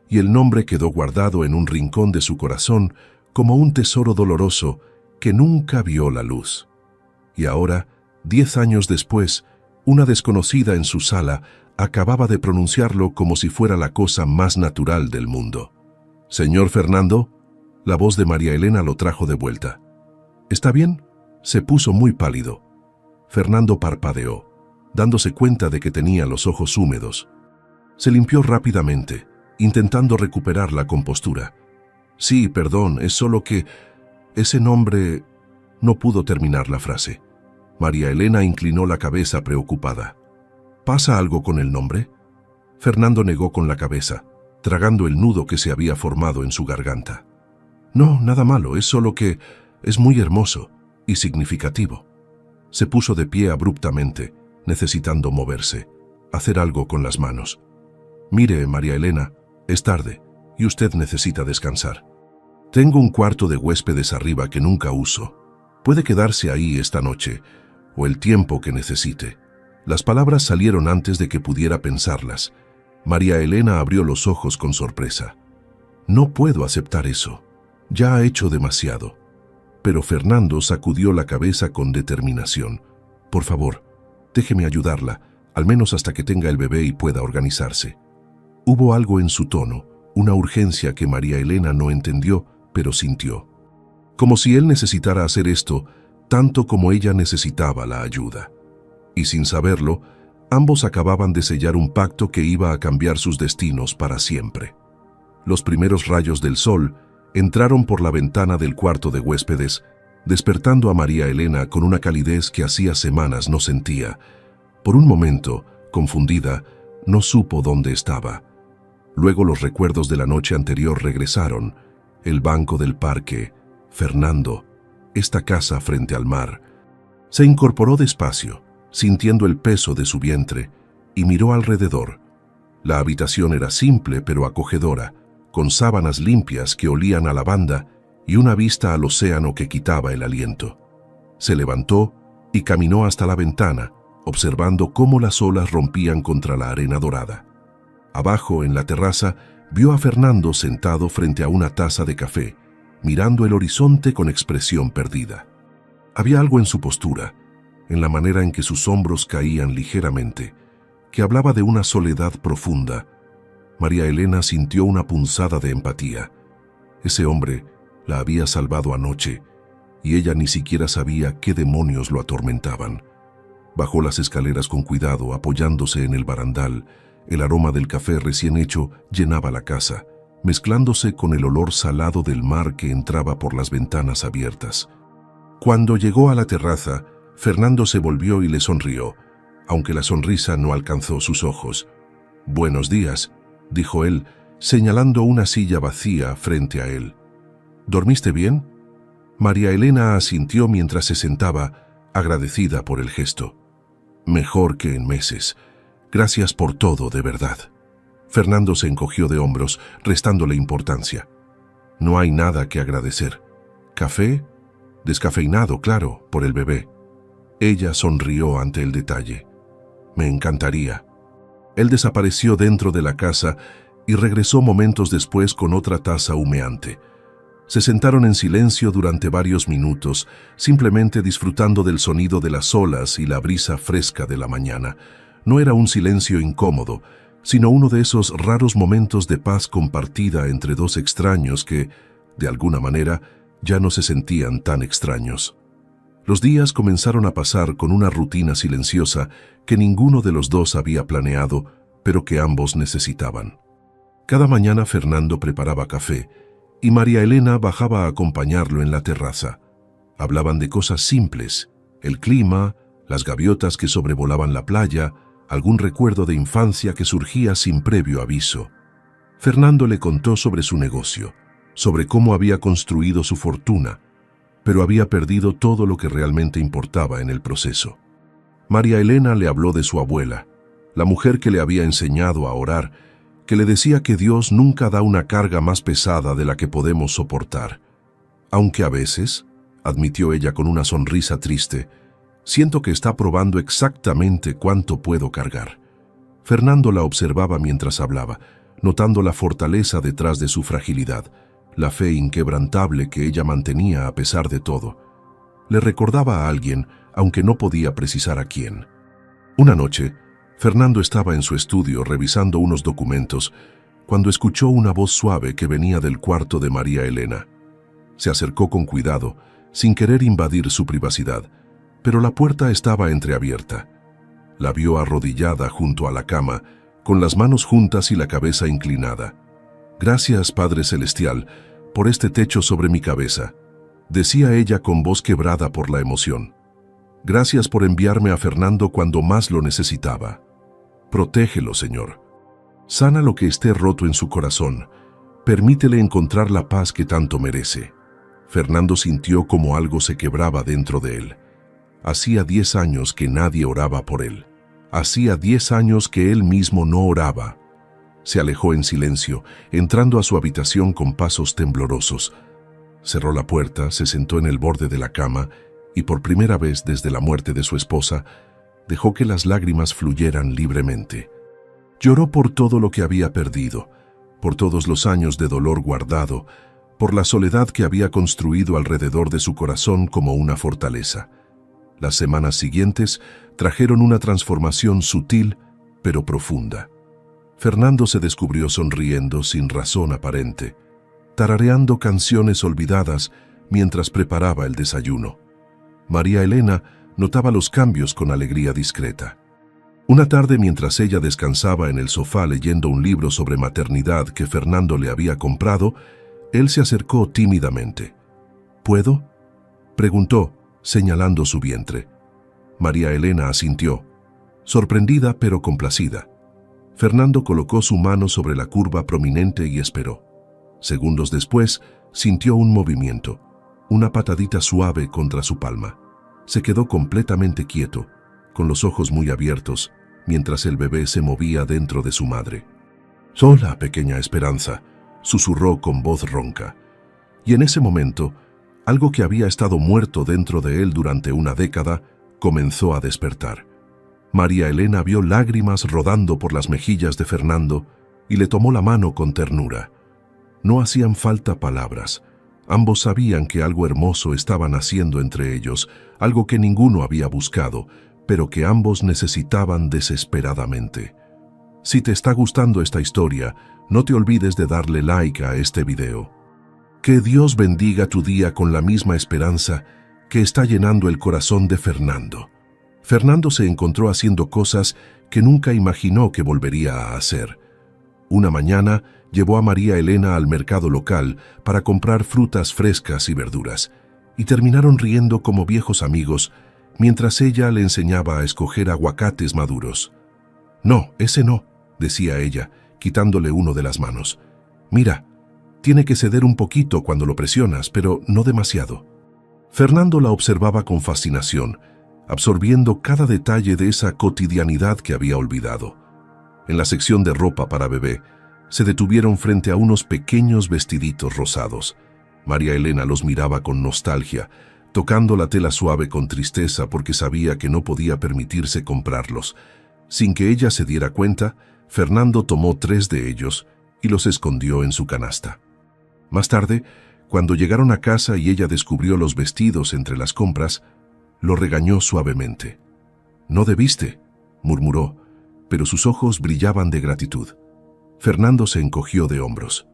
y el nombre quedó guardado en un rincón de su corazón como un tesoro doloroso que nunca vio la luz. Y ahora, 10 años después, una desconocida en su sala acababa de pronunciarlo como si fuera la cosa más natural del mundo. «Señor Fernando», la voz de María Elena lo trajo de vuelta. «¿Está bien?». Se puso muy pálido. Fernando parpadeó, dándose cuenta de que tenía los ojos húmedos. Se limpió rápidamente, intentando recuperar la compostura. «Sí, perdón, es solo que ese nombre…». No pudo terminar la frase. María Elena inclinó la cabeza preocupada. «¿Pasa algo con el nombre?». Fernando negó con la cabeza, tragando el nudo que se había formado en su garganta. «No, nada malo, es solo que es muy hermoso y significativo». Se puso de pie abruptamente, necesitando moverse, hacer algo con las manos. «Mire, María Elena, es tarde y usted necesita descansar. Tengo un cuarto de huéspedes arriba que nunca uso. Puede quedarse ahí esta noche o el tiempo que necesite. Las palabras salieron antes de que pudiera pensarlas. María Elena abrió los ojos con sorpresa. No puedo aceptar eso. Ya ha hecho demasiado. Pero Fernando sacudió la cabeza con determinación. Por favor, déjeme ayudarla, al menos hasta que tenga el bebé y pueda organizarse. Hubo algo en su tono, una urgencia que María Elena no entendió, pero sintió. Como si él necesitara hacer esto, tanto como ella necesitaba la ayuda. Y sin saberlo, ambos acababan de sellar un pacto que iba a cambiar sus destinos para siempre. Los primeros rayos del sol entraron por la ventana del cuarto de huéspedes, despertando a María Elena con una calidez que hacía semanas no sentía. Por un momento, confundida, no supo dónde estaba. Luego los recuerdos de la noche anterior regresaron: el banco del parque, Fernando, esta casa frente al mar. Se incorporó despacio, sintiendo el peso de su vientre, y miró alrededor. La habitación era simple pero acogedora, con sábanas limpias que olían a lavanda y una vista al océano que quitaba el aliento. Se levantó y caminó hasta la ventana, observando cómo las olas rompían contra la arena dorada. Abajo, en la terraza, vio a Fernando sentado frente a una taza de café, mirando el horizonte con expresión perdida. Había algo en su postura, en la manera en que sus hombros caían ligeramente, que hablaba de una soledad profunda. María Elena sintió una punzada de empatía. Ese hombre la había salvado anoche, y ella ni siquiera sabía qué demonios lo atormentaban. Bajó las escaleras con cuidado, apoyándose en el barandal. El aroma del café recién hecho llenaba la casa, mezclándose con el olor salado del mar que entraba por las ventanas abiertas. Cuando llegó a la terraza, Fernando se volvió y le sonrió, aunque la sonrisa no alcanzó sus ojos. «Buenos días», dijo él, señalando una silla vacía frente a él. «¿Dormiste bien?». María Elena asintió mientras se sentaba, agradecida por el gesto. «Mejor que en meses. Gracias por todo, de verdad». Fernando se encogió de hombros, restándole importancia. «No hay nada que agradecer. ¿Café? Descafeinado, claro, por el bebé». Ella sonrió ante el detalle. «Me encantaría». Él desapareció dentro de la casa y regresó momentos después con otra taza humeante. Se sentaron en silencio durante varios minutos, simplemente disfrutando del sonido de las olas y la brisa fresca de la mañana. No era un silencio incómodo, sino uno de esos raros momentos de paz compartida entre dos extraños que, de alguna manera, ya no se sentían tan extraños. Los días comenzaron a pasar con una rutina silenciosa que ninguno de los dos había planeado, pero que ambos necesitaban. Cada mañana Fernando preparaba café y María Elena bajaba a acompañarlo en la terraza. Hablaban de cosas simples: el clima, las gaviotas que sobrevolaban la playa, algún recuerdo de infancia que surgía sin previo aviso. Fernando le contó sobre su negocio, sobre cómo había construido su fortuna, pero había perdido todo lo que realmente importaba en el proceso. María Elena le habló de su abuela, la mujer que le había enseñado a orar, que le decía que Dios nunca da una carga más pesada de la que podemos soportar. Aunque a veces, admitió ella con una sonrisa triste, siento que está probando exactamente cuánto puedo cargar. Fernando la observaba mientras hablaba, notando la fortaleza detrás de su fragilidad, la fe inquebrantable que ella mantenía a pesar de todo. Le recordaba a alguien, aunque no podía precisar a quién. Una noche, Fernando estaba en su estudio revisando unos documentos cuando escuchó una voz suave que venía del cuarto de María Elena. Se acercó con cuidado, sin querer invadir su privacidad, pero la puerta estaba entreabierta. La vio arrodillada junto a la cama, con las manos juntas y la cabeza inclinada. «Gracias, Padre Celestial, por este techo sobre mi cabeza», decía ella con voz quebrada por la emoción. «Gracias por enviarme a Fernando cuando más lo necesitaba. Protégelo, Señor. Sana lo que esté roto en su corazón. Permítele encontrar la paz que tanto merece». Fernando sintió como algo se quebraba dentro de él. Hacía 10 años que nadie oraba por él. Hacía 10 años que él mismo no oraba. Se alejó en silencio, entrando a su habitación con pasos temblorosos. Cerró la puerta, se sentó en el borde de la cama y por primera vez desde la muerte de su esposa, dejó que las lágrimas fluyeran libremente. Lloró por todo lo que había perdido, por todos los años de dolor guardado, por la soledad que había construido alrededor de su corazón como una fortaleza. Las semanas siguientes trajeron una transformación sutil, pero profunda. Fernando se descubrió sonriendo sin razón aparente, tarareando canciones olvidadas mientras preparaba el desayuno. María Elena notaba los cambios con alegría discreta. Una tarde, mientras ella descansaba en el sofá leyendo un libro sobre maternidad que Fernando le había comprado, él se acercó tímidamente. ¿Puedo?, preguntó, señalando su vientre. María Elena asintió, sorprendida pero complacida. Fernando colocó su mano sobre la curva prominente y esperó. Segundos después, sintió un movimiento, una patadita suave contra su palma. Se quedó completamente quieto, con los ojos muy abiertos, mientras el bebé se movía dentro de su madre. «Hola, pequeña Esperanza», susurró con voz ronca. Y en ese momento, algo que había estado muerto dentro de él durante una década comenzó a despertar. María Elena vio lágrimas rodando por las mejillas de Fernando y le tomó la mano con ternura. No hacían falta palabras. Ambos sabían que algo hermoso estaba naciendo entre ellos, algo que ninguno había buscado, pero que ambos necesitaban desesperadamente. Si te está gustando esta historia, no te olvides de darle like a este video. Que Dios bendiga tu día con la misma esperanza que está llenando el corazón de Fernando. Fernando se encontró haciendo cosas que nunca imaginó que volvería a hacer. Una mañana llevó a María Elena al mercado local para comprar frutas frescas y verduras, y terminaron riendo como viejos amigos mientras ella le enseñaba a escoger aguacates maduros. «No, ese no», decía ella, quitándole uno de las manos. «Mira, tiene que ceder un poquito cuando lo presionas, pero no demasiado». Fernando la observaba con fascinación, absorbiendo cada detalle de esa cotidianidad que había olvidado. En la sección de ropa para bebé, se detuvieron frente a unos pequeños vestiditos rosados. María Elena los miraba con nostalgia, tocando la tela suave con tristeza porque sabía que no podía permitirse comprarlos. Sin que ella se diera cuenta, Fernando tomó 3 de ellos y los escondió en su canasta. Más tarde, cuando llegaron a casa y ella descubrió los vestidos entre las compras, lo regañó suavemente. «No debiste», murmuró, pero sus ojos brillaban de gratitud. Fernando se encogió de hombros.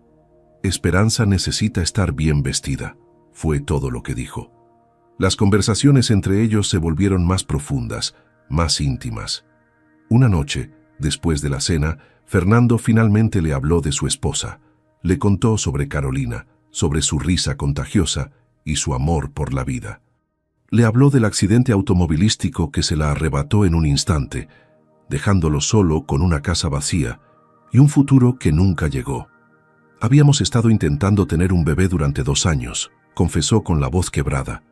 «Esperanza necesita estar bien vestida», fue todo lo que dijo. Las conversaciones entre ellos se volvieron más profundas, más íntimas. Una noche, después de la cena, Fernando finalmente le habló de su esposa. Le contó sobre Carolina, sobre su risa contagiosa y su amor por la vida. Le habló del accidente automovilístico que se la arrebató en un instante, dejándolo solo con una casa vacía y un futuro que nunca llegó. «Habíamos estado intentando tener un bebé durante 2 años», confesó con la voz quebrada.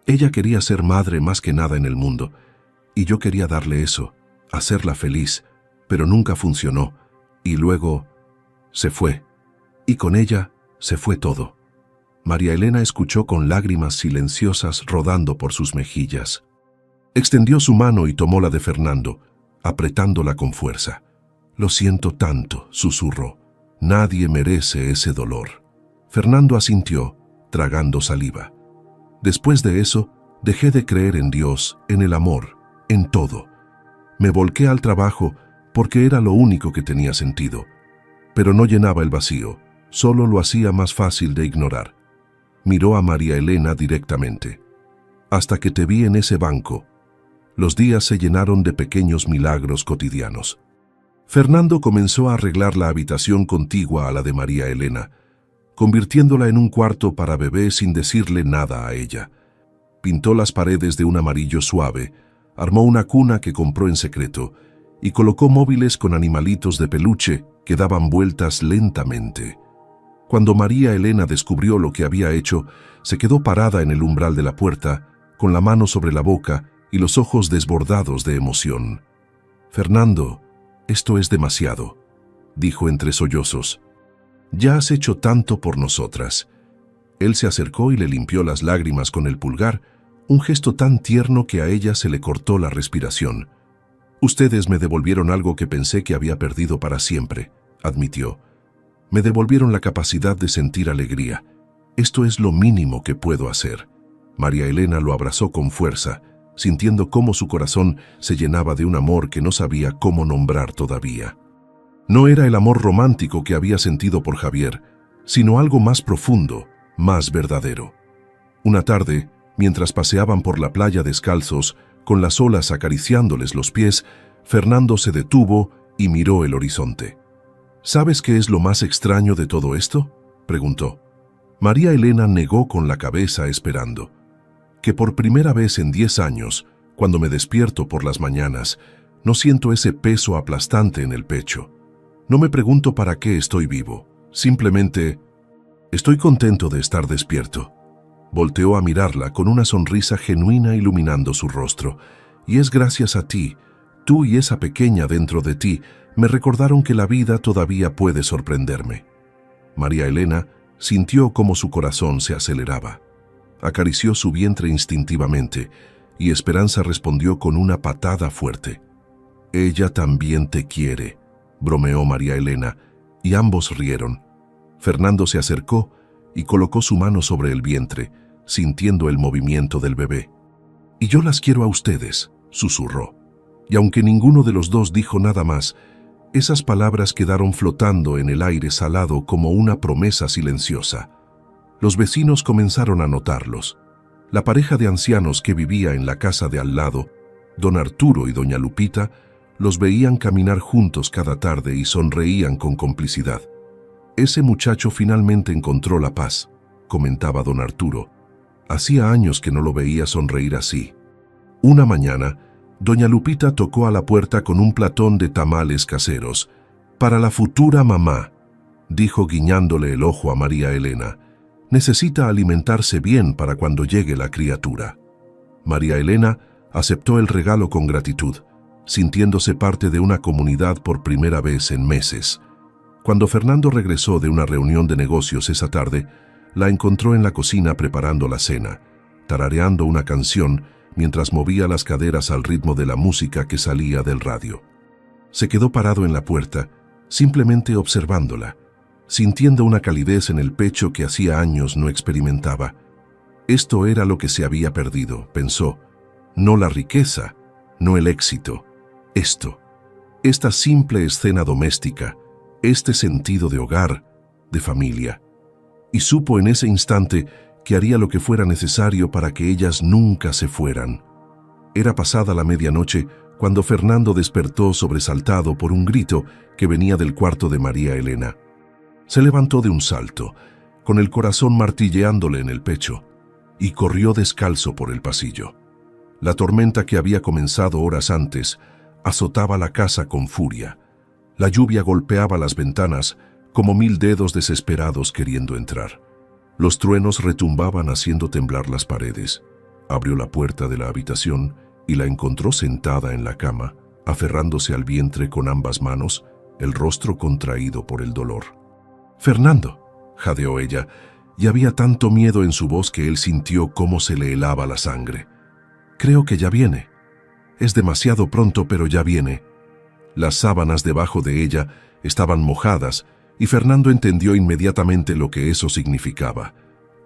«Ella quería ser madre más que nada en el mundo, y yo quería darle eso, hacerla feliz, pero nunca funcionó, y luego se fue, y con ella se fue todo». María Elena escuchó con lágrimas silenciosas rodando por sus mejillas. Extendió su mano y tomó la de Fernando, apretándola con fuerza. «Lo siento tanto», susurró. «Nadie merece ese dolor». Fernando asintió, tragando saliva. «Después de eso, dejé de creer en Dios, en el amor, en todo. Me volqué al trabajo porque era lo único que tenía sentido. Pero no llenaba el vacío, solo lo hacía más fácil de ignorar». Miró a María Elena directamente. «Hasta que te vi en ese banco». Los días se llenaron de pequeños milagros cotidianos. Fernando comenzó a arreglar la habitación contigua a la de María Elena, convirtiéndola en un cuarto para bebé sin decirle nada a ella. Pintó las paredes de un amarillo suave, armó una cuna que compró en secreto y colocó móviles con animalitos de peluche que daban vueltas lentamente. Cuando María Elena descubrió lo que había hecho, se quedó parada en el umbral de la puerta, con la mano sobre la boca y los ojos desbordados de emoción. «Fernando, esto es demasiado», dijo entre sollozos. «Ya has hecho tanto por nosotras». Él se acercó y le limpió las lágrimas con el pulgar, un gesto tan tierno que a ella se le cortó la respiración. Ustedes me devolvieron algo que pensé que había perdido para siempre, admitió. Me devolvieron la capacidad de sentir alegría. Esto es lo mínimo que puedo hacer. María Elena lo abrazó con fuerza, sintiendo cómo su corazón se llenaba de un amor que no sabía cómo nombrar todavía. No era el amor romántico que había sentido por Javier, sino algo más profundo, más verdadero. Una tarde, mientras paseaban por la playa descalzos, con las olas acariciándoles los pies, Fernando se detuvo y miró el horizonte. ¿Sabes qué es lo más extraño de todo esto?, preguntó. María Elena negó con la cabeza esperando. Que por primera vez en 10 años, cuando me despierto por las mañanas, no siento ese peso aplastante en el pecho. No me pregunto para qué estoy vivo. Simplemente, estoy contento de estar despierto. Volteó a mirarla con una sonrisa genuina iluminando su rostro. Y es gracias a ti, tú y esa pequeña dentro de ti, me recordaron que la vida todavía puede sorprenderme. María Elena sintió cómo su corazón se aceleraba. Acarició su vientre instintivamente y Esperanza respondió con una patada fuerte. Ella también te quiere, bromeó María Elena, y ambos rieron. Fernando se acercó y colocó su mano sobre el vientre, sintiendo el movimiento del bebé. Y yo las quiero a ustedes, susurró. Y aunque ninguno de los dos dijo nada más, esas palabras quedaron flotando en el aire salado como una promesa silenciosa. Los vecinos comenzaron a notarlos. La pareja de ancianos que vivía en la casa de al lado, don Arturo y doña Lupita, los veían caminar juntos cada tarde y sonreían con complicidad. Ese muchacho finalmente encontró la paz, comentaba don Arturo. Hacía años que no lo veía sonreír así. Una mañana, doña Lupita tocó a la puerta con un platón de tamales caseros. Para la futura mamá, dijo guiñándole el ojo a María Elena. Necesita alimentarse bien para cuando llegue la criatura. María Elena aceptó el regalo con gratitud, sintiéndose parte de una comunidad por primera vez en meses. Cuando Fernando regresó de una reunión de negocios esa tarde, la encontró en la cocina preparando la cena, tarareando una canción mientras movía las caderas al ritmo de la música que salía del radio. Se quedó parado en la puerta, simplemente observándola, sintiendo una calidez en el pecho que hacía años no experimentaba. Esto era lo que se había perdido, pensó. No la riqueza, no el éxito. Esta simple escena doméstica, este sentido de hogar, de familia. Y supo en ese instante que haría lo que fuera necesario para que ellas nunca se fueran. Era pasada la medianoche cuando Fernando despertó sobresaltado por un grito que venía del cuarto de María Elena. Se levantó de un salto, con el corazón martilleándole en el pecho, y corrió descalzo por el pasillo. La tormenta que había comenzado horas antes azotaba la casa con furia. La lluvia golpeaba las ventanas como 1000 dedos desesperados queriendo entrar. Los truenos retumbaban haciendo temblar las paredes. Abrió la puerta de la habitación y la encontró sentada en la cama, aferrándose al vientre con ambas manos, el rostro contraído por el dolor. «Fernando», jadeó ella, y había tanto miedo en su voz que él sintió cómo se le helaba la sangre. «Creo que ya viene. Es demasiado pronto, pero ya viene». Las sábanas debajo de ella estaban mojadas y Fernando entendió inmediatamente lo que eso significaba.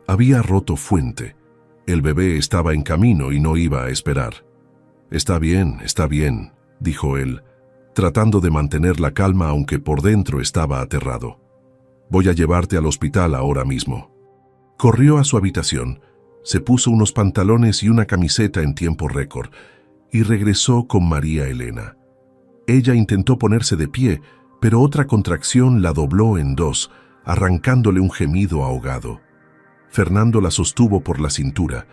Había roto fuente. El bebé estaba en camino y no iba a esperar. Está bien», dijo él, tratando de mantener la calma aunque por dentro estaba aterrado. «Voy a llevarte al hospital ahora mismo». Corrió a su habitación, se puso unos pantalones y una camiseta en tiempo récord y regresó con María Elena. Ella intentó ponerse de pie, pero otra contracción la dobló en dos, arrancándole un gemido ahogado. Fernando la sostuvo por la cintura,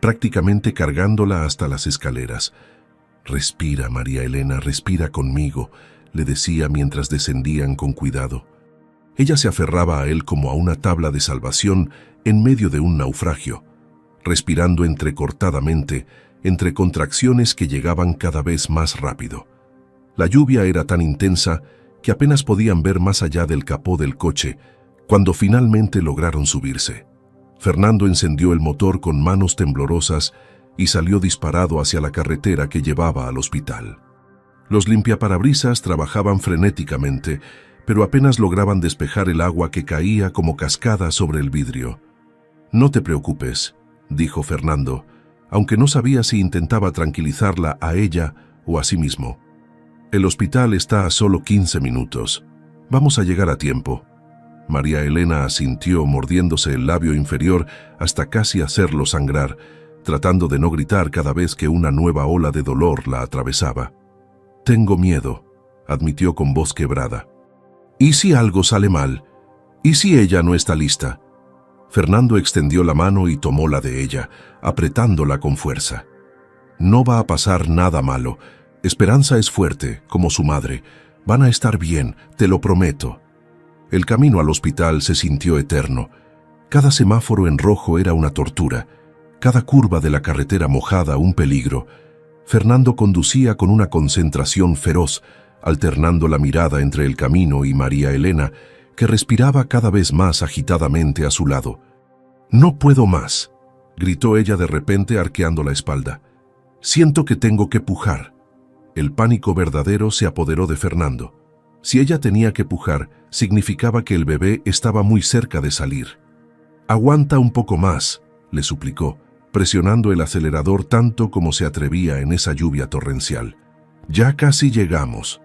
prácticamente cargándola hasta las escaleras. «Respira, María Elena, respira conmigo», le decía mientras descendían con cuidado. Ella se aferraba a él como a una tabla de salvación en medio de un naufragio, respirando entrecortadamente, entre contracciones que llegaban cada vez más rápido. La lluvia era tan intensa que apenas podían ver más allá del capó del coche cuando finalmente lograron subirse. Fernando encendió el motor con manos temblorosas y salió disparado hacia la carretera que llevaba al hospital. Los limpiaparabrisas trabajaban frenéticamente, pero apenas lograban despejar el agua que caía como cascada sobre el vidrio. «No te preocupes», dijo Fernando, aunque no sabía si intentaba tranquilizarla a ella o a sí mismo. «El hospital está a solo 15 minutos. Vamos a llegar a tiempo». María Elena asintió, mordiéndose el labio inferior hasta casi hacerlo sangrar, tratando de no gritar cada vez que una nueva ola de dolor la atravesaba. «Tengo miedo», admitió con voz quebrada. «¿Y si algo sale mal? ¿Y si ella no está lista?» Fernando extendió la mano y tomó la de ella, apretándola con fuerza. «No va a pasar nada malo. Esperanza es fuerte, como su madre. Van a estar bien, te lo prometo». El camino al hospital se sintió eterno. Cada semáforo en rojo era una tortura, cada curva de la carretera mojada un peligro. Fernando conducía con una concentración feroz, alternando la mirada entre el camino y María Elena, que respiraba cada vez más agitadamente a su lado. «No puedo más», gritó ella de repente arqueando la espalda. «Siento que tengo que pujar». El pánico verdadero se apoderó de Fernando. Si ella tenía que pujar, significaba que el bebé estaba muy cerca de salir. «Aguanta un poco más», le suplicó, presionando el acelerador tanto como se atrevía en esa lluvia torrencial. «Ya casi llegamos».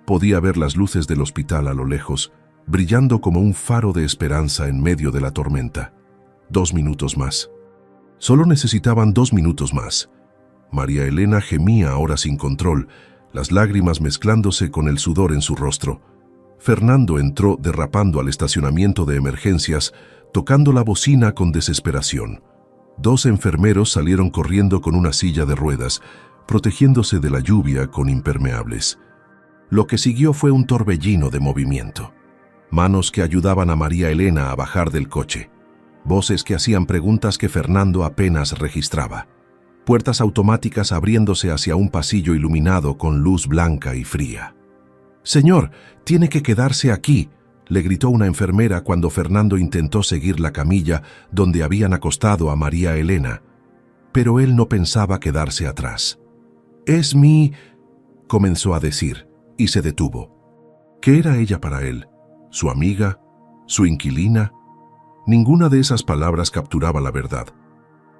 Podía ver las luces del hospital a lo lejos, brillando como un faro de esperanza en medio de la tormenta. 2 minutos más. Solo necesitaban 2 minutos más. María Elena gemía ahora sin control, las lágrimas mezclándose con el sudor en su rostro. Fernando entró derrapando al estacionamiento de emergencias, tocando la bocina con desesperación. 2 enfermeros salieron corriendo con una silla de ruedas, protegiéndose de la lluvia con impermeables. Lo que siguió fue un torbellino de movimiento. Manos que ayudaban a María Elena a bajar del coche. Voces que hacían preguntas que Fernando apenas registraba. Puertas automáticas abriéndose hacia un pasillo iluminado con luz blanca y fría. «Señor, tiene que quedarse aquí», le gritó una enfermera cuando Fernando intentó seguir la camilla donde habían acostado a María Elena. Pero él no pensaba quedarse atrás. «Es mi...», comenzó a decir, y se detuvo. ¿Qué era ella para él? ¿Su amiga? ¿Su inquilina? Ninguna de esas palabras capturaba la verdad.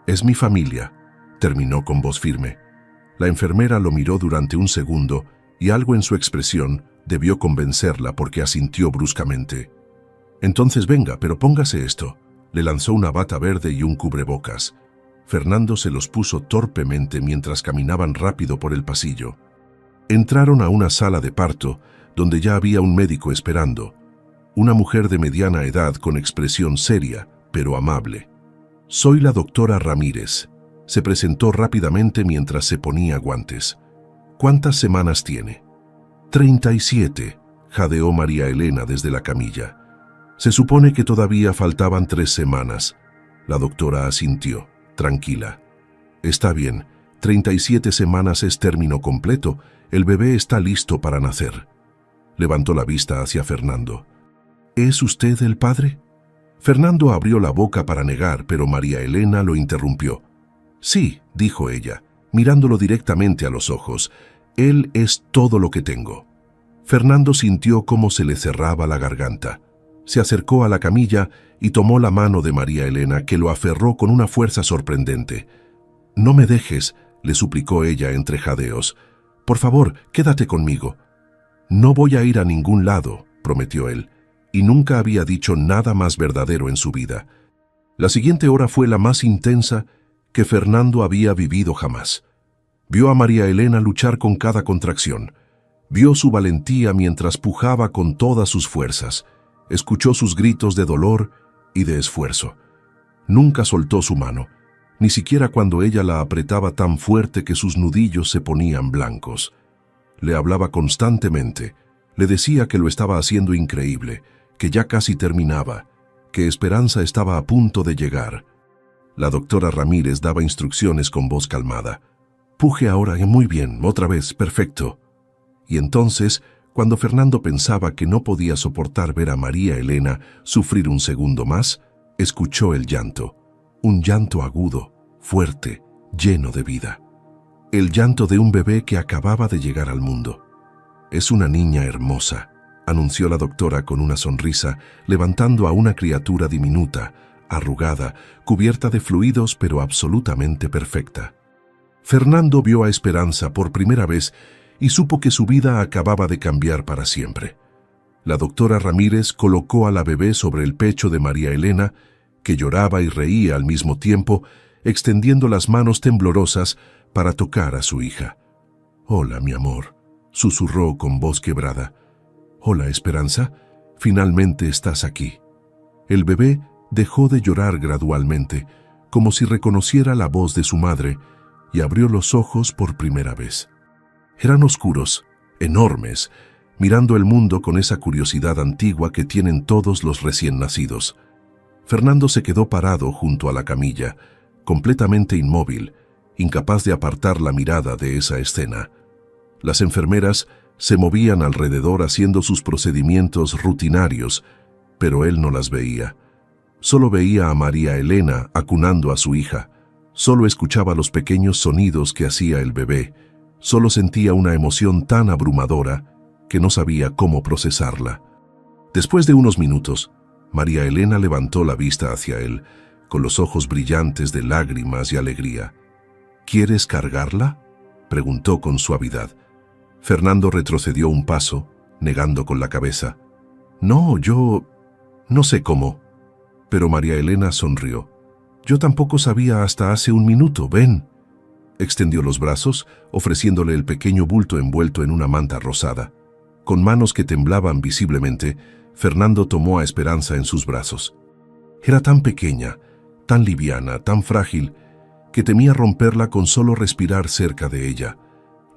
«Es mi familia», terminó con voz firme. La enfermera lo miró durante un segundo y algo en su expresión debió convencerla porque asintió bruscamente. «Entonces venga, pero póngase esto». Le lanzó una bata verde y un cubrebocas. Fernando se los puso torpemente mientras caminaban rápido por el pasillo. Entraron a una sala de parto donde ya había un médico esperando. Una mujer de mediana edad con expresión seria, pero amable. «Soy la doctora Ramírez», se presentó rápidamente mientras se ponía guantes. «¿Cuántas semanas tiene?» 37, jadeó María Elena desde la camilla. «Se supone que todavía faltaban 3 semanas». La doctora asintió, tranquila. «Está bien, 37 semanas es término completo. El bebé está listo para nacer». Levantó la vista hacia Fernando. «¿Es usted el padre?» Fernando abrió la boca para negar, pero María Elena lo interrumpió. «Sí», dijo ella, mirándolo directamente a los ojos. «Él es todo lo que tengo». Fernando sintió cómo se le cerraba la garganta. Se acercó a la camilla y tomó la mano de María Elena, que lo aferró con una fuerza sorprendente. «No me dejes», le suplicó ella entre jadeos. «Por favor, quédate conmigo». «No voy a ir a ningún lado», prometió él, y nunca había dicho nada más verdadero en su vida. La siguiente hora fue la más intensa que Fernando había vivido jamás. Vio a María Elena luchar con cada contracción. Vio su valentía mientras pujaba con todas sus fuerzas. Escuchó sus gritos de dolor y de esfuerzo. Nunca soltó su mano, ni siquiera cuando ella la apretaba tan fuerte que sus nudillos se ponían blancos. Le hablaba constantemente, le decía que lo estaba haciendo increíble, que ya casi terminaba, que Esperanza estaba a punto de llegar. La doctora Ramírez daba instrucciones con voz calmada. «Puje ahora, muy bien, otra vez, perfecto». Y entonces, cuando Fernando pensaba que no podía soportar ver a María Elena sufrir un segundo más, escuchó el llanto. Un llanto agudo, fuerte, lleno de vida. el llanto de un bebé que acababa de llegar al mundo. «Es una niña hermosa», anunció la doctora con una sonrisa, levantando a una criatura diminuta, arrugada, cubierta de fluidos pero absolutamente perfecta. Fernando vio a Esperanza por primera vez y supo que su vida acababa de cambiar para siempre. La doctora Ramírez colocó a la bebé sobre el pecho de María Elena, que lloraba y reía al mismo tiempo, extendiendo las manos temblorosas para tocar a su hija. «Hola, mi amor», susurró con voz quebrada. «Hola, Esperanza, finalmente estás aquí». El bebé dejó de llorar gradualmente, como si reconociera la voz de su madre, y abrió los ojos por primera vez. Eran oscuros, enormes, mirando el mundo con esa curiosidad antigua que tienen todos los recién nacidos. Fernando se quedó parado junto a la camilla, completamente inmóvil, incapaz de apartar la mirada de esa escena. Las enfermeras se movían alrededor haciendo sus procedimientos rutinarios, pero él no las veía. Solo veía a María Elena acunando a su hija. Solo escuchaba los pequeños sonidos que hacía el bebé. Solo sentía una emoción tan abrumadora que no sabía cómo procesarla. Después de unos minutos, María Elena levantó la vista hacia él, con los ojos brillantes de lágrimas y alegría. «¿Quieres cargarla?», preguntó con suavidad. Fernando retrocedió un paso, negando con la cabeza. «No, yo no sé cómo». Pero María Elena sonrió. «Yo tampoco sabía hasta hace un minuto, ven». Extendió los brazos, ofreciéndole el pequeño bulto envuelto en una manta rosada. Con manos que temblaban visiblemente, Fernando tomó a Esperanza en sus brazos. Era tan pequeña, tan liviana, tan frágil, que temía romperla con solo respirar cerca de ella.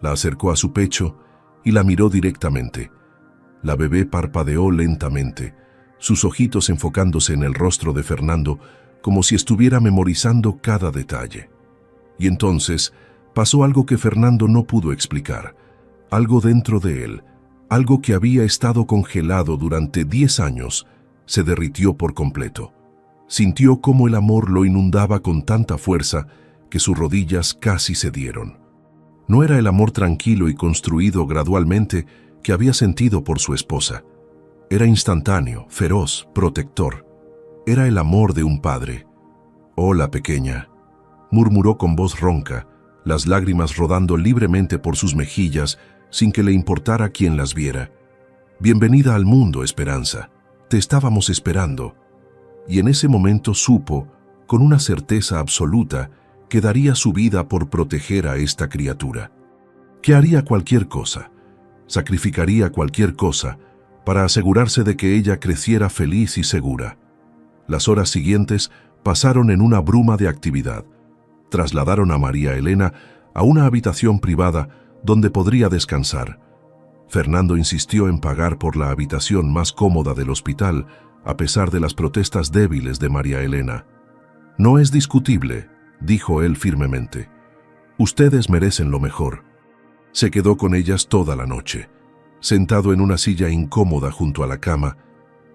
La acercó a su pecho y la miró directamente. La bebé parpadeó lentamente, sus ojitos enfocándose en el rostro de Fernando como si estuviera memorizando cada detalle. Y entonces pasó algo que Fernando no pudo explicar, algo dentro de él, algo que había estado congelado durante 10 años, se derritió por completo. Sintió cómo el amor lo inundaba con tanta fuerza que sus rodillas casi cedieron. No era el amor tranquilo y construido gradualmente que había sentido por su esposa. Era instantáneo, feroz, protector. Era el amor de un padre. «Hola, pequeña», murmuró con voz ronca, las lágrimas rodando libremente por sus mejillas sin que le importara quién las viera. «Bienvenida al mundo, Esperanza. Te estábamos esperando». Y en ese momento supo, con una certeza absoluta, que daría su vida por proteger a esta criatura. Que haría cualquier cosa, sacrificaría cualquier cosa, para asegurarse de que ella creciera feliz y segura. Las horas siguientes pasaron en una bruma de actividad. Trasladaron a María Elena a una habitación privada donde podría descansar. Fernando insistió en pagar por la habitación más cómoda del hospital, a pesar de las protestas débiles de María Elena. «No es discutible», dijo él firmemente. «Ustedes merecen lo mejor». Se quedó con ellas toda la noche, sentado en una silla incómoda junto a la cama,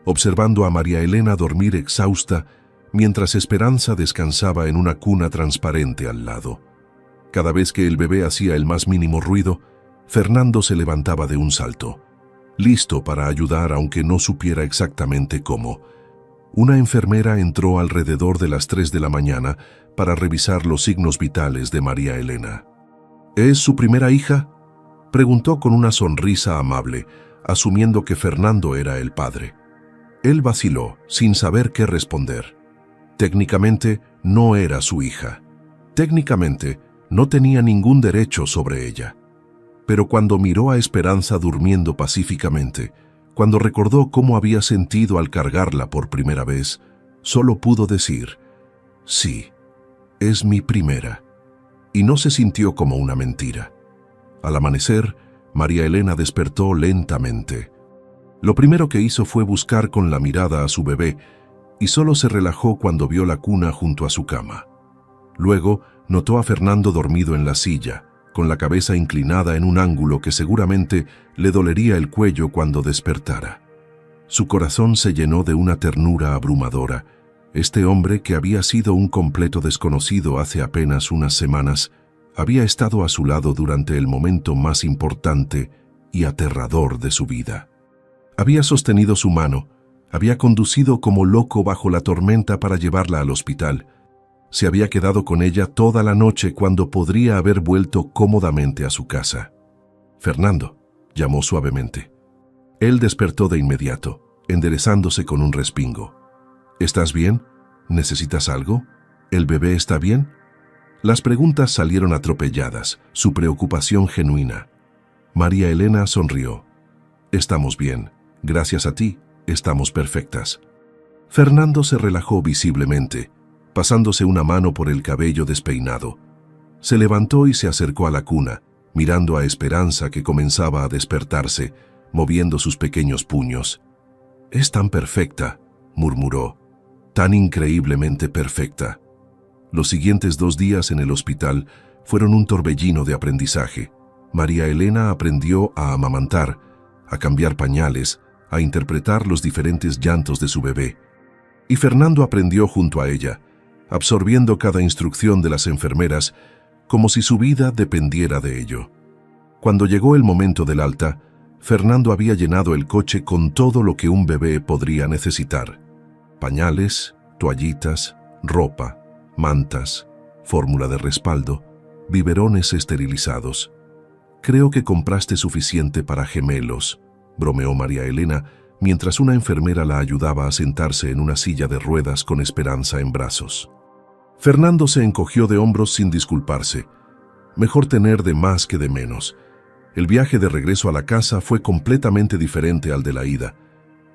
observando a María Elena dormir exhausta, mientras Esperanza descansaba en una cuna transparente al lado. Cada vez que el bebé hacía el más mínimo ruido, Fernando se levantaba de un salto, listo para ayudar aunque no supiera exactamente cómo. Una enfermera entró alrededor de las 3 de la mañana para revisar los signos vitales de María Elena. «¿Es su primera hija?», preguntó con una sonrisa amable, asumiendo que Fernando era el padre. Él vaciló, sin saber qué responder. Técnicamente, no era su hija. Técnicamente, no tenía ningún derecho sobre ella. Pero cuando miró a Esperanza durmiendo pacíficamente, cuando recordó cómo había sentido al cargarla por primera vez, solo pudo decir: «Sí, es mi primera». Y no se sintió como una mentira. Al amanecer, María Elena despertó lentamente. Lo primero que hizo fue buscar con la mirada a su bebé, y solo se relajó cuando vio la cuna junto a su cama. Luego notó a Fernando dormido en la silla, con la cabeza inclinada en un ángulo que seguramente le dolería el cuello cuando despertara. Su corazón se llenó de una ternura abrumadora. Este hombre, que había sido un completo desconocido hace apenas unas semanas, había estado a su lado durante el momento más importante y aterrador de su vida. Había sostenido su mano, había conducido como loco bajo la tormenta para llevarla al hospital. Se había quedado con ella toda la noche cuando podría haber vuelto cómodamente a su casa. «Fernando», llamó suavemente. Él despertó de inmediato, enderezándose con un respingo. «¿Estás bien? ¿Necesitas algo? ¿El bebé está bien?» Las preguntas salieron atropelladas, su preocupación genuina. María Elena sonrió. «Estamos bien. Gracias a ti, estamos perfectas». Fernando se relajó visiblemente, pasándose una mano por el cabello despeinado. Se levantó y se acercó a la cuna, mirando a Esperanza que comenzaba a despertarse, moviendo sus pequeños puños. «Es tan perfecta», murmuró, «tan increíblemente perfecta». Los siguientes 2 días en el hospital fueron un torbellino de aprendizaje. María Elena aprendió a amamantar, a cambiar pañales, a interpretar los diferentes llantos de su bebé. Y Fernando aprendió junto a ella, absorbiendo cada instrucción de las enfermeras como si su vida dependiera de ello. Cuando llegó el momento del alta, Fernando había llenado el coche con todo lo que un bebé podría necesitar: pañales, toallitas, ropa, mantas, fórmula de respaldo, biberones esterilizados. «Creo que compraste suficiente para gemelos», bromeó María Elena, mientras una enfermera la ayudaba a sentarse en una silla de ruedas con Esperanza en brazos. Fernando se encogió de hombros sin disculparse. Mejor tener de más que de menos. El viaje de regreso a la casa fue completamente diferente al de la ida.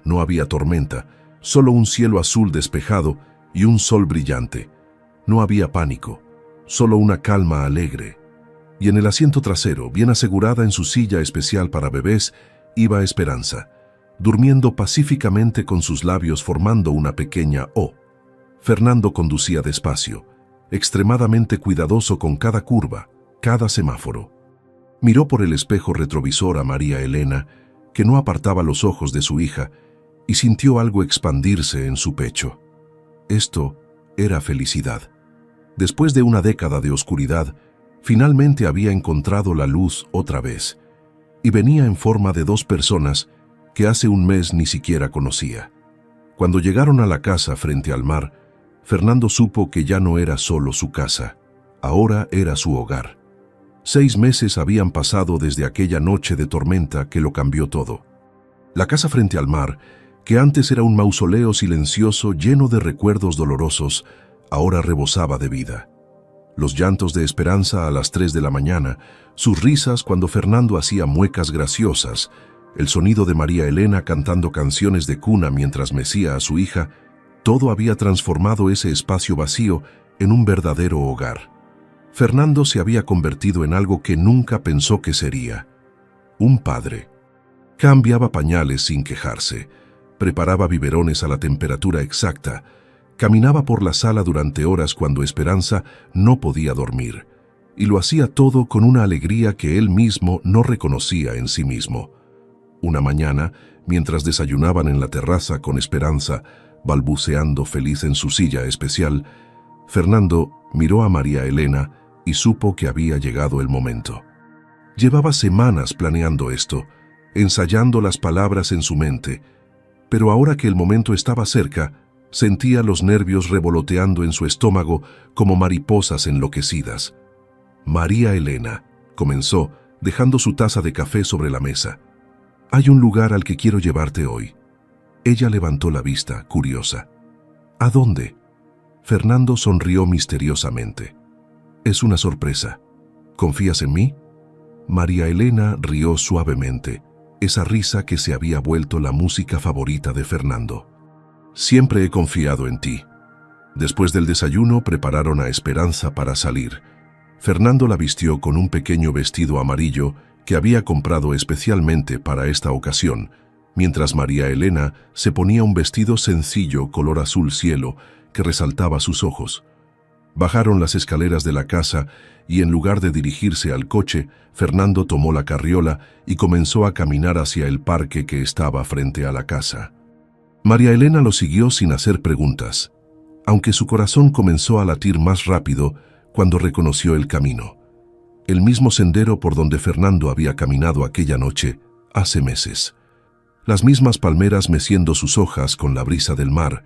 No había tormenta, solo un cielo azul despejado y un sol brillante. No había pánico, solo una calma alegre. Y en el asiento trasero, bien asegurada en su silla especial para bebés, iba Esperanza, durmiendo pacíficamente con sus labios formando una pequeña O. Fernando conducía despacio, extremadamente cuidadoso con cada curva, cada semáforo. Miró por el espejo retrovisor a María Elena, que no apartaba los ojos de su hija, y sintió algo expandirse en su pecho. Esto era felicidad. Después de una década de oscuridad, finalmente había encontrado la luz otra vez, y venía en forma de 2 personas que hace un mes ni siquiera conocía. Cuando llegaron a la casa frente al mar, Fernando supo que ya no era solo su casa, ahora era su hogar. 6 meses habían pasado desde aquella noche de tormenta que lo cambió todo. La casa frente al mar, que antes era un mausoleo silencioso lleno de recuerdos dolorosos, ahora rebosaba de vida. Los llantos de Esperanza a las 3 de la mañana, sus risas cuando Fernando hacía muecas graciosas, el sonido de María Elena cantando canciones de cuna mientras mecía a su hija, todo había transformado ese espacio vacío en un verdadero hogar. Fernando se había convertido en algo que nunca pensó que sería: un padre. Cambiaba pañales sin quejarse, preparaba biberones a la temperatura exacta, caminaba por la sala durante horas cuando Esperanza no podía dormir, y lo hacía todo con una alegría que él mismo no reconocía en sí mismo. Una mañana, mientras desayunaban en la terraza con Esperanza, balbuceando feliz en su silla especial, Fernando miró a María Elena y supo que había llegado el momento. Llevaba semanas planeando esto, ensayando las palabras en su mente, pero ahora que el momento estaba cerca, sentía los nervios revoloteando en su estómago como mariposas enloquecidas. «María Elena», comenzó, dejando su taza de café sobre la mesa, «hay un lugar al que quiero llevarte hoy». Ella levantó la vista, curiosa. «¿A dónde?» Fernando sonrió misteriosamente. «Es una sorpresa. ¿Confías en mí?» María Elena rió suavemente, esa risa que se había vuelto la música favorita de Fernando. «Siempre he confiado en ti». Después del desayuno prepararon a Esperanza para salir. Fernando la vistió con un pequeño vestido amarillo que había comprado especialmente para esta ocasión, mientras María Elena se ponía un vestido sencillo color azul cielo que resaltaba sus ojos. Bajaron las escaleras de la casa y en lugar de dirigirse al coche, Fernando tomó la carriola y comenzó a caminar hacia el parque que estaba frente a la casa. María Elena lo siguió sin hacer preguntas, aunque su corazón comenzó a latir más rápido cuando reconoció el camino. el mismo sendero por donde Fernando había caminado aquella noche, hace meses. Las mismas palmeras meciendo sus hojas con la brisa del mar.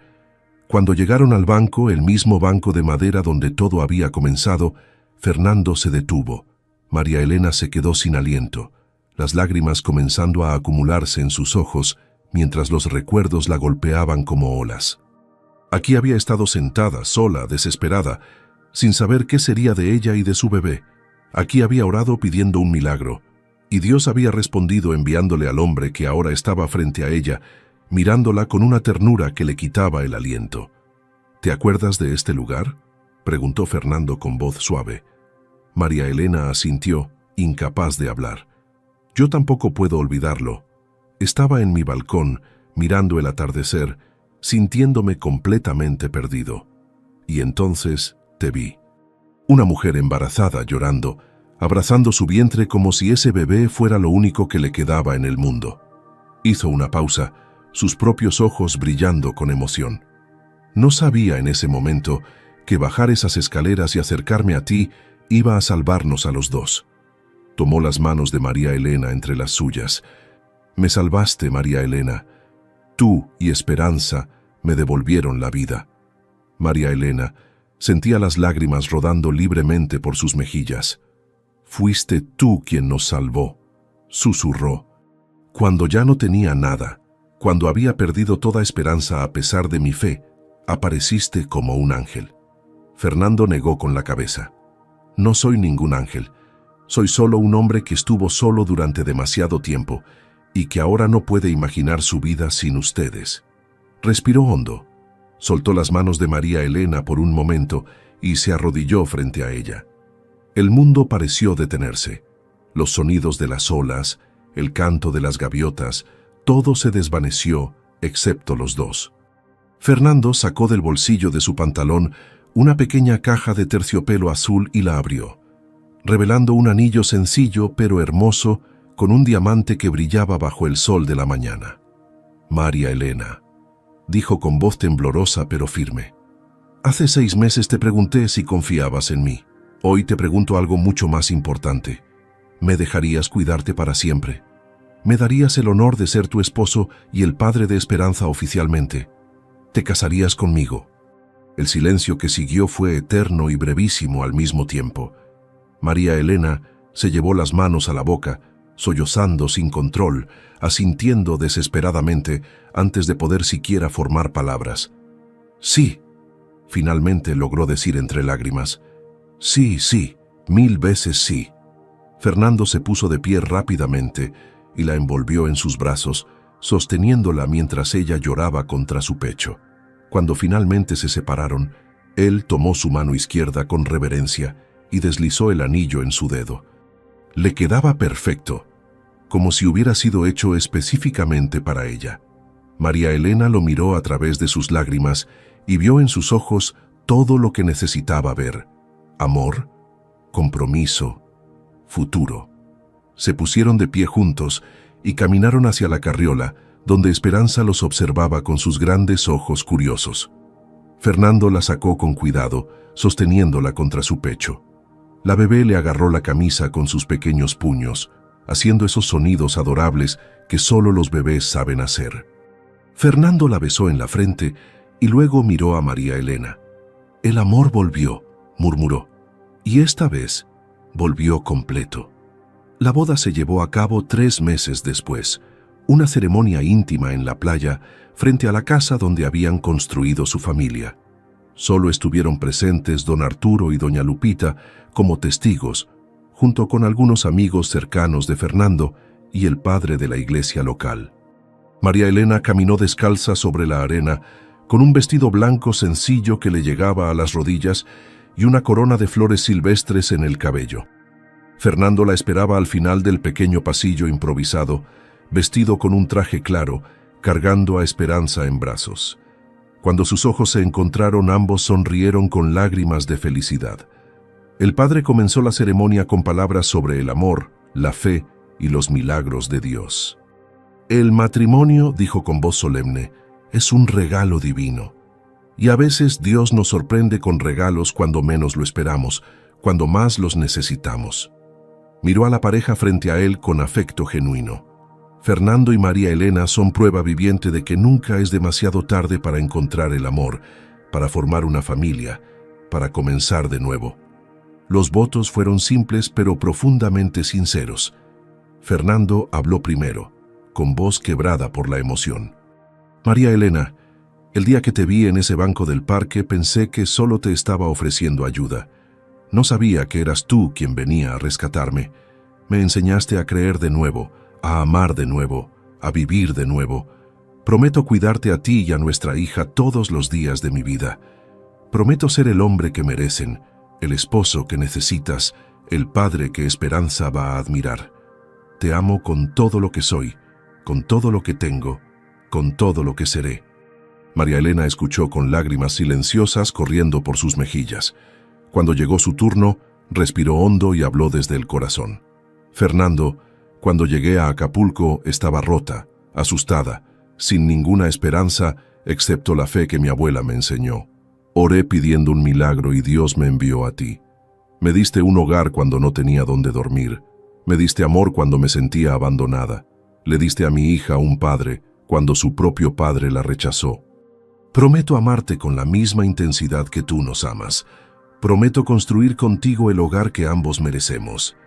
Cuando llegaron al banco, el mismo banco de madera donde todo había comenzado, Fernando se detuvo. María Elena se quedó sin aliento, las lágrimas comenzando a acumularse en sus ojos mientras los recuerdos la golpeaban como olas. Aquí había estado sentada, sola, desesperada, sin saber qué sería de ella y de su bebé. Aquí había orado pidiendo un milagro, y Dios había respondido enviándole al hombre que ahora estaba frente a ella, mirándola con una ternura que le quitaba el aliento. ¿Te acuerdas de este lugar?, preguntó Fernando con voz suave. María Elena asintió, incapaz de hablar. Yo tampoco puedo olvidarlo. Estaba en mi balcón, mirando el atardecer, sintiéndome completamente perdido. Y entonces te vi. Una mujer embarazada llorando, abrazando su vientre como si ese bebé fuera lo único que le quedaba en el mundo. Hizo una pausa, sus propios ojos brillando con emoción. No sabía en ese momento que bajar esas escaleras y acercarme a ti iba a salvarnos a los dos. Tomó las manos de María Elena entre las suyas. Me salvaste, María Elena. Tú y Esperanza me devolvieron la vida. María Elena sentía las lágrimas rodando libremente por sus mejillas. Fuiste tú quien nos salvó, susurró. Cuando ya no tenía nada, cuando había perdido toda esperanza a pesar de mi fe, apareciste como un ángel. Fernando negó con la cabeza. No soy ningún ángel. Soy solo un hombre que estuvo solo durante demasiado tiempo y que ahora no puede imaginar su vida sin ustedes. Respiró hondo, soltó las manos de María Elena por un momento y se arrodilló frente a ella. El mundo pareció detenerse. Los sonidos de las olas, el canto de las gaviotas, todo se desvaneció, excepto los dos. Fernando sacó del bolsillo de su pantalón una pequeña caja de terciopelo azul y la abrió, revelando un anillo sencillo pero hermoso con un diamante que brillaba bajo el sol de la mañana. María Elena, dijo con voz temblorosa pero firme. Hace 6 meses te pregunté si confiabas en mí. Hoy te pregunto algo mucho más importante. ¿Me dejarías cuidarte para siempre? ¿Me darías el honor de ser tu esposo y el padre de Esperanza oficialmente? ¿Te casarías conmigo? El silencio que siguió fue eterno y brevísimo al mismo tiempo. María Elena se llevó las manos a la boca, sollozando sin control, asintiendo desesperadamente antes de poder siquiera formar palabras. Sí, finalmente logró decir entre lágrimas. Sí, sí, 1000 veces sí. Fernando se puso de pie rápidamente y la envolvió en sus brazos, sosteniéndola mientras ella lloraba contra su pecho. Cuando finalmente se separaron, él tomó su mano izquierda con reverencia y deslizó el anillo en su dedo. Le quedaba perfecto, como si hubiera sido hecho específicamente para ella. María Elena lo miró a través de sus lágrimas y vio en sus ojos todo lo que necesitaba ver: amor, compromiso, futuro. Se pusieron de pie juntos y caminaron hacia la carriola, donde Esperanza los observaba con sus grandes ojos curiosos. Fernando la sacó con cuidado, sosteniéndola contra su pecho. La bebé le agarró la camisa con sus pequeños puños, haciendo esos sonidos adorables que solo los bebés saben hacer. Fernando la besó en la frente y luego miró a María Elena. El amor volvió, murmuró, y esta vez volvió completo. La boda se llevó a cabo 3 meses después, una ceremonia íntima en la playa frente a la casa donde habían construido su familia. Solo estuvieron presentes don Arturo y doña Lupita como testigos, junto con algunos amigos cercanos de Fernando y el padre de la iglesia local. María Elena caminó descalza sobre la arena, con un vestido blanco sencillo que le llegaba a las rodillas y una corona de flores silvestres en el cabello. Fernando la esperaba al final del pequeño pasillo improvisado, vestido con un traje claro, cargando a Esperanza en brazos. Cuando sus ojos se encontraron, ambos sonrieron con lágrimas de felicidad. El padre comenzó la ceremonia con palabras sobre el amor, la fe y los milagros de Dios. El matrimonio, dijo con voz solemne, es un regalo divino. Y a veces Dios nos sorprende con regalos cuando menos lo esperamos, cuando más los necesitamos. Miró a la pareja frente a él con afecto genuino. Fernando y María Elena son prueba viviente de que nunca es demasiado tarde para encontrar el amor, para formar una familia, para comenzar de nuevo. Los votos fueron simples pero profundamente sinceros. Fernando habló primero, con voz quebrada por la emoción. María Elena, el día que te vi en ese banco del parque pensé que solo te estaba ofreciendo ayuda. No sabía que eras tú quien venía a rescatarme. Me enseñaste a creer de nuevo, a amar de nuevo, a vivir de nuevo. Prometo cuidarte a ti y a nuestra hija todos los días de mi vida. Prometo ser el hombre que merecen, el esposo que necesitas, el padre que Esperanza va a admirar. Te amo con todo lo que soy, con todo lo que tengo, con todo lo que seré. María Elena escuchó con lágrimas silenciosas corriendo por sus mejillas. Cuando llegó su turno, respiró hondo y habló desde el corazón. Fernando, cuando llegué a Acapulco estaba rota, asustada, sin ninguna esperanza excepto la fe que mi abuela me enseñó. Oré pidiendo un milagro y Dios me envió a ti. Me diste un hogar cuando no tenía dónde dormir. Me diste amor cuando me sentía abandonada. Le diste a mi hija un padre cuando su propio padre la rechazó. Prometo amarte con la misma intensidad que tú nos amas. Prometo construir contigo el hogar que ambos merecemos.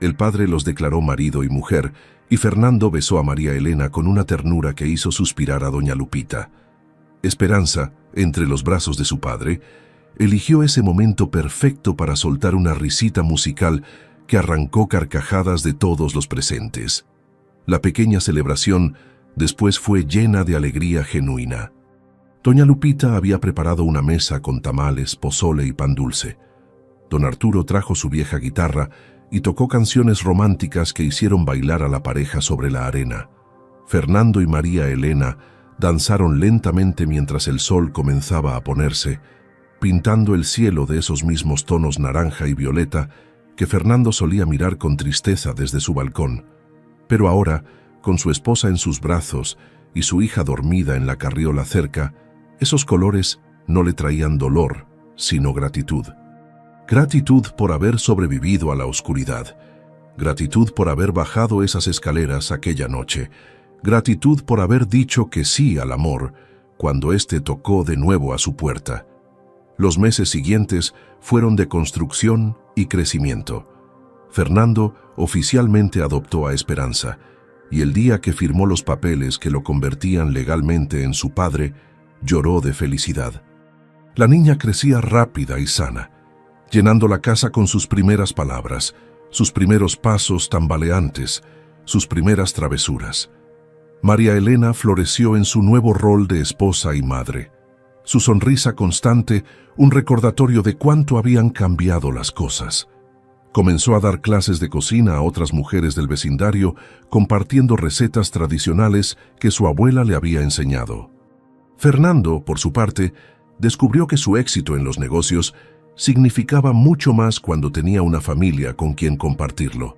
El padre los declaró marido y mujer, y Fernando besó a María Elena con una ternura que hizo suspirar a doña Lupita. Esperanza, entre los brazos de su padre, eligió ese momento perfecto para soltar una risita musical que arrancó carcajadas de todos los presentes. La pequeña celebración después fue llena de alegría genuina. Doña Lupita había preparado una mesa con tamales, pozole y pan dulce. Don Arturo trajo su vieja guitarra y tocó canciones románticas que hicieron bailar a la pareja sobre la arena. Fernando y María Elena danzaron lentamente mientras el sol comenzaba a ponerse, pintando el cielo de esos mismos tonos naranja y violeta que Fernando solía mirar con tristeza desde su balcón. Pero ahora, con su esposa en sus brazos y su hija dormida en la carriola cerca, esos colores no le traían dolor, sino gratitud. Gratitud por haber sobrevivido a la oscuridad. Gratitud por haber bajado esas escaleras aquella noche. Gratitud por haber dicho que sí al amor cuando éste tocó de nuevo a su puerta. Los meses siguientes fueron de construcción y crecimiento. Fernando oficialmente adoptó a Esperanza, y el día que firmó los papeles que lo convertían legalmente en su padre, lloró de felicidad. La niña crecía rápida y sana, llenando la casa con sus primeras palabras, sus primeros pasos tambaleantes, sus primeras travesuras. María Elena floreció en su nuevo rol de esposa y madre. Su sonrisa constante, un recordatorio de cuánto habían cambiado las cosas. Comenzó a dar clases de cocina a otras mujeres del vecindario, compartiendo recetas tradicionales que su abuela le había enseñado. Fernando, por su parte, descubrió que su éxito en los negocios significaba mucho más cuando tenía una familia con quien compartirlo.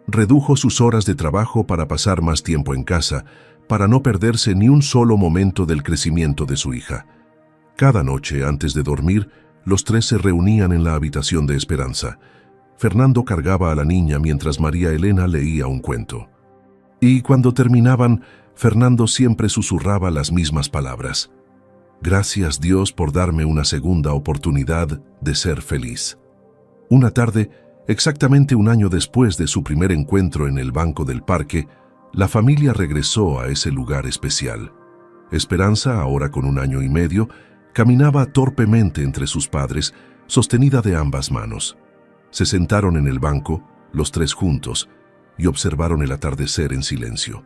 Redujo sus horas de trabajo para pasar más tiempo en casa, para no perderse ni un solo momento del crecimiento de su hija. Cada noche, antes de dormir, los tres se reunían en la habitación de Esperanza. Fernando cargaba a la niña mientras María Elena leía un cuento. Y cuando terminaban, Fernando siempre susurraba las mismas palabras. Gracias Dios por darme una segunda oportunidad de ser feliz. Una tarde, exactamente un año después de su primer encuentro en el banco del parque, la familia regresó a ese lugar especial. Esperanza, ahora con 1 año y medio, caminaba torpemente entre sus padres, sostenida de ambas manos. Se sentaron en el banco, los tres juntos, y observaron el atardecer en silencio.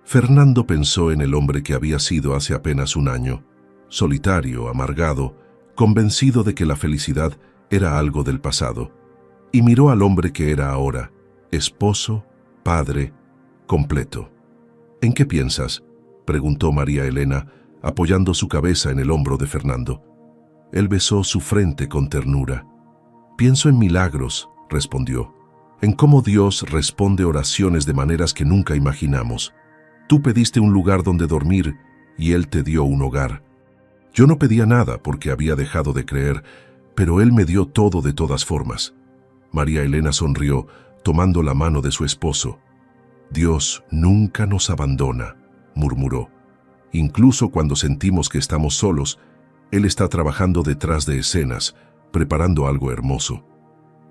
Fernando pensó en el hombre que había sido hace apenas 1 año, solitario, amargado, convencido de que la felicidad era algo del pasado, y miró al hombre que era ahora, esposo, padre, completo. ¿En qué piensas?, preguntó María Elena, apoyando su cabeza en el hombro de Fernando. Él besó su frente con ternura. Pienso en milagros, respondió, en cómo Dios responde oraciones de maneras que nunca imaginamos. Tú pediste un lugar donde dormir y Él te dio un hogar. Yo no pedía nada porque había dejado de creer, pero Él me dio todo de todas formas. María Elena sonrió, tomando la mano de su esposo. «Dios nunca nos abandona», murmuró. «Incluso cuando sentimos que estamos solos, Él está trabajando detrás de escenas, preparando algo hermoso».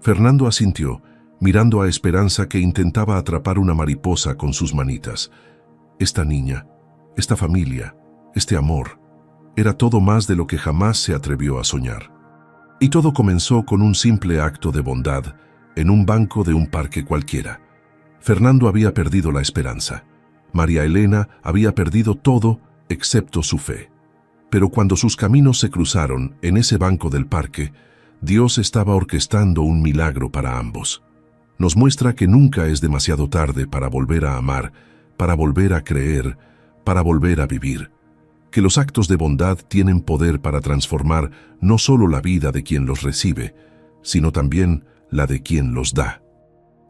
Fernando asintió, mirando a Esperanza, que intentaba atrapar una mariposa con sus manitas. Esta niña, esta familia, este amor, era todo más de lo que jamás se atrevió a soñar. Y todo comenzó con un simple acto de bondad en un banco de un parque cualquiera. Fernando había perdido la esperanza. María Elena había perdido todo excepto su fe. Pero cuando sus caminos se cruzaron en ese banco del parque, Dios estaba orquestando un milagro para ambos. Nos muestra que nunca es demasiado tarde para volver a amar, para volver a creer, para volver a vivir. Que los actos de bondad tienen poder para transformar no solo la vida de quien los recibe, sino también la de quien los da.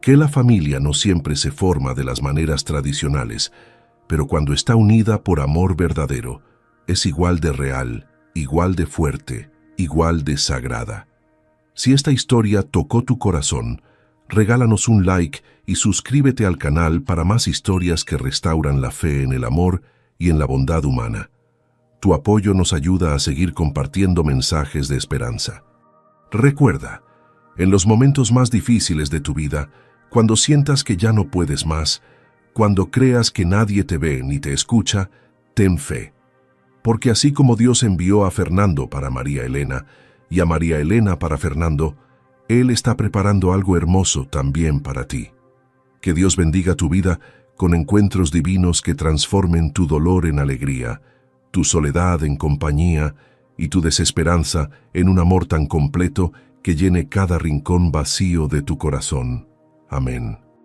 Que la familia no siempre se forma de las maneras tradicionales, pero cuando está unida por amor verdadero, es igual de real, igual de fuerte, igual de sagrada. Si esta historia tocó tu corazón, regálanos un like y suscríbete al canal para más historias que restauran la fe en el amor y en la bondad humana. Tu apoyo nos ayuda a seguir compartiendo mensajes de esperanza. Recuerda, en los momentos más difíciles de tu vida, cuando sientas que ya no puedes más, cuando creas que nadie te ve ni te escucha, ten fe. Porque así como Dios envió a Fernando para María Elena y a María Elena para Fernando, Él está preparando algo hermoso también para ti. Que Dios bendiga tu vida con encuentros divinos que transformen tu dolor en alegría, tu soledad en compañía y tu desesperanza en un amor tan completo que llene cada rincón vacío de tu corazón. Amén.